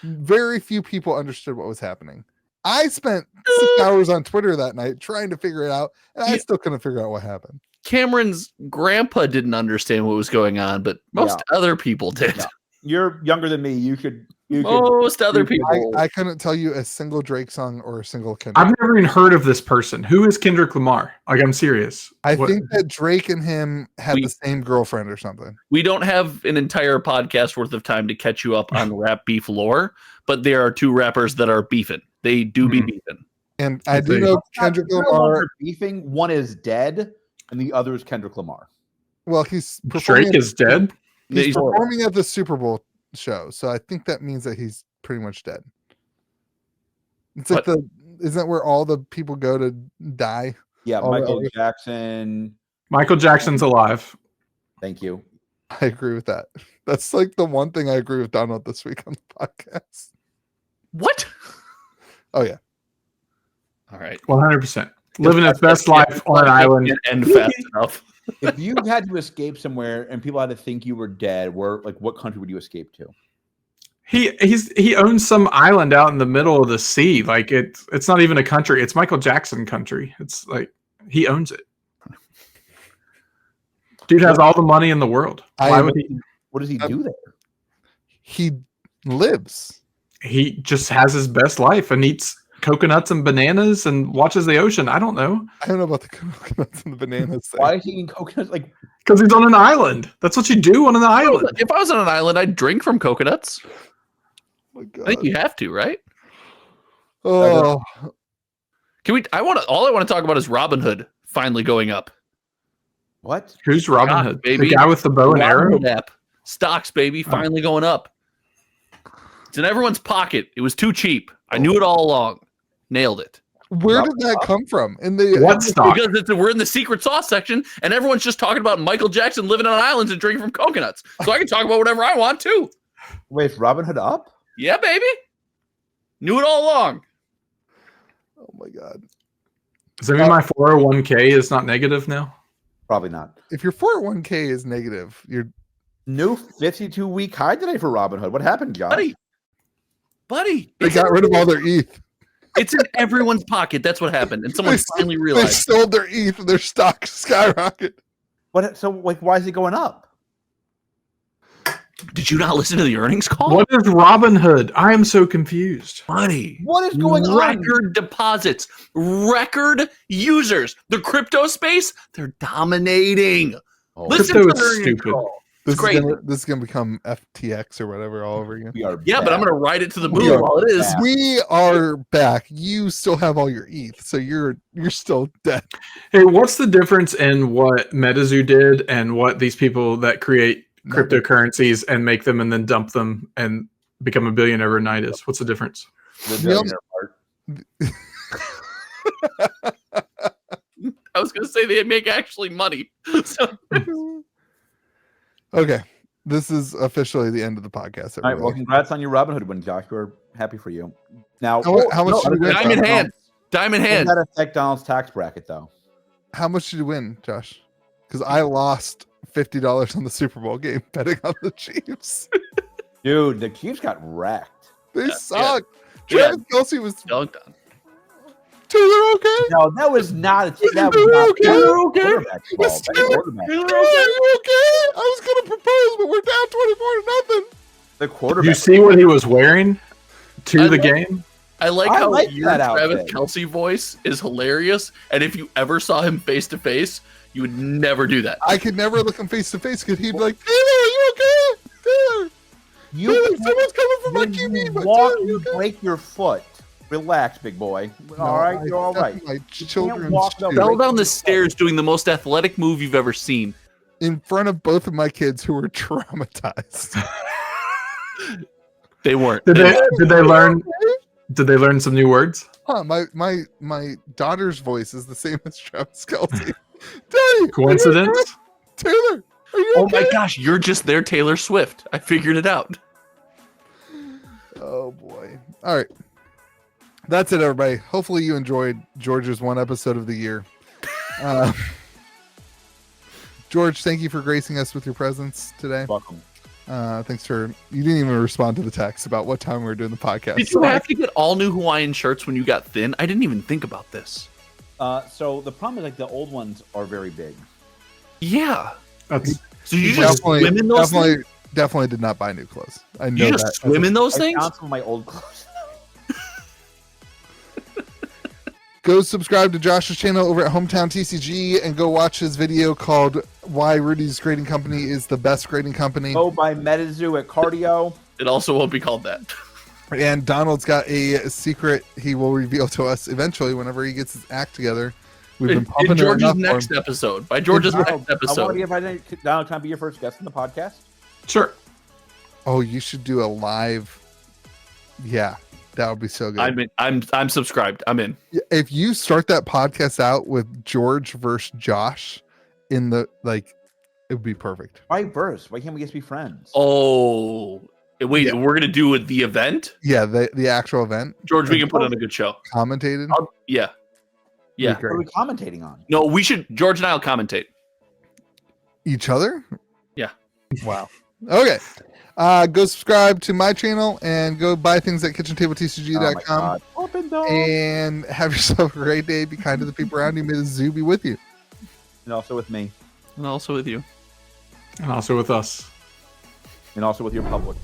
very few people understood what was happening. I spent 6 hours on Twitter that night trying to figure it out, and I Yeah. still couldn't figure out what happened. Cameron's grandpa didn't understand what was going on, but most other people did. Yeah. You're younger than me. You could. Most other people. I couldn't tell you a single Drake song or a single Kendrick. I've never even heard of this person. Who is Kendrick Lamar? Like, I'm serious. I What- think that Drake and him had We- the same girlfriend or something. We don't have an entire podcast worth of time to catch you up on rap beef lore, but there are two rappers that are beefing. They do be Mhm. beefing. And I do see. know Kendrick They're no Lamar. longer beefing. One is dead, and the other is Kendrick Lamar. Well, he's performing Drake is dead. He's He's- performing at the Super Bowl show, so I think that means that he's pretty much dead. It's like isn't that where all the people go to die? Yeah, Oh, Michael okay. Jackson. Michael Jackson's alive. Thank you. I agree with that. That's like the one thing I agree with Donald this week on the podcast. What? Oh yeah. All right. 100%. Living his best life on an island. Can't end fast enough. If you had to escape somewhere and people had to think you were dead, what country would you escape to? He owns some island out in the middle of the sea. Like it's not even a country. It's Michael Jackson country. It's like he owns it. Dude has all the money in the world. Why would he? What does he do there? He lives. He just has his best life and eats coconuts and bananas and watches the ocean. I don't know. I don't know about the coconuts and the bananas thing. Why is he eating coconuts? Like, Because he's on an island. That's what you do on an island. If I was on an island, I'd drink from coconuts. Oh my I God. think you have to, right? Oh, Can we? All I want to talk about is Robin Hood finally going up. what? Who's Robin Stocks, Hood? baby. The guy with the bow and arrow? Robinhood app. Stocks, baby, finally going up. It's in everyone's pocket. It was too cheap. I knew it all along. Nailed it. where did that come from? In the What stock? Because we're in the secret sauce section, and everyone's just talking about Michael Jackson living on islands and drinking from coconuts. So I can talk about whatever I want too. Wait, is Robin Hood up? Yeah, baby. Knew it all along. Oh my God. Does that mean my 401k is not negative now? Probably not. If your 401k is negative, you're New 52-week high today for Robin Hood. What happened, Josh? Buddy. they got rid of all their ETH. It's in everyone's pocket. That's what happened. And someone They finally They realized. sold their ETH and their stock skyrocket. What? So, like, why is it going up? Did you not listen to the earnings call? What is Robin Hood? I am so confused. Buddy. What is going on? Record deposits, record users. The crypto space, they're dominating. Oh, Listen Crypto to the is earnings stupid. call. This great. is gonna become FTX or whatever all over again. we are Yeah, but I'm bad. going to ride it to the We moon are while it is. bad. We are back. You still have all your ETH, so you're still dead. Hey, what's the difference in what MetaZoo did and what these people that create cryptocurrencies and make them and then dump them and become a billionaire overnight is? What's the difference? The billionaire part. I was going to say they make actually money. So, Okay, this is officially the end of the podcast. All right. Well, everybody. congrats on your Robin Hood win, Josh. We're happy for you. Now, How much did you win? diamond hand. Diamond Does hand. that affect Donald's tax bracket, though? How much did you win, Josh? Because I lost $50 on the Super Bowl game betting on the Chiefs. Dude, the Chiefs got wrecked. They Yeah, suck. yeah. Travis Kelsey was Dunked on. Taylor okay. No, that was not. That was Taylor not okay? quarterback It ball. was That's Taylor. quarterback. Taylor, are you okay? I was gonna propose, but we're down 24-0. The Did quarterback. you see what he was wearing to I the like- game? I like I how like your that Travis outfit. Kelsey voice is hilarious. And if you ever saw him face to face, you would never do that. I could never look him face to face because he'd be like, Taylor, are you okay? Taylor, You someone's coming for my when you QB. But walk, Taylor, you you okay? break your foot. Relax, big boy. No, All right, I you're all stepped right. My children's walk shoe Fell down the stairs doing the most athletic move you've ever seen. in front of both of my kids who were traumatized. They weren't. Did they learn? Did they learn some new words? Huh, my daughter's voice is the same as Travis Kelsey. Daddy, Coincidence? Taylor, are you Oh okay? my gosh, you're just their Taylor Swift. I figured it out. Oh boy. All right. That's it, everybody. Hopefully you enjoyed George's one episode of the year. George, thank you for gracing us with your presence today. Welcome. Thanks for you didn't even respond to the text about what time we were doing the podcast. Did you have to get all new Hawaiian shirts when you got thin? I didn't even think about this. So the problem is, like, the old ones are very big. Yeah. That's So you just swim in those things? Definitely did not buy new clothes. I know You that. just swim in those I things? found some of my old clothes. Go subscribe to Josh's channel over at Hometown TCG and go watch his video called Why Rudy's Grading Company is the Best Grading Company. Go by MetaZoo at Cardio. It also won't be called that. And Donald's got a secret he will reveal to us eventually whenever he gets his act together. We've been In pumping it George's enough for next him. episode. By George's Donald, next I want to episode. give Donald, can I be your first guest on the podcast? sure. Oh, you should do a live. Yeah, that would be so good. I'm subscribed. I'm in. If you start that podcast out with George versus Josh in the It would be perfect. Why verse? Why can't we just be friends? Oh, wait, Yeah. we're gonna do it the event, Yeah, the actual event. George. We Like, can put on a good show. commentated. Yeah, yeah. Great. What are we commentating on? No, we should. George and I'll commentate. Each other? Yeah. Wow. Okay. Go subscribe to my channel and go buy things at KitchenTableTCG.com. Open door. And have yourself a great day. Be kind to the people around you. May the zoo be with you. And also with me. And also with you. And also with us. And also with your public.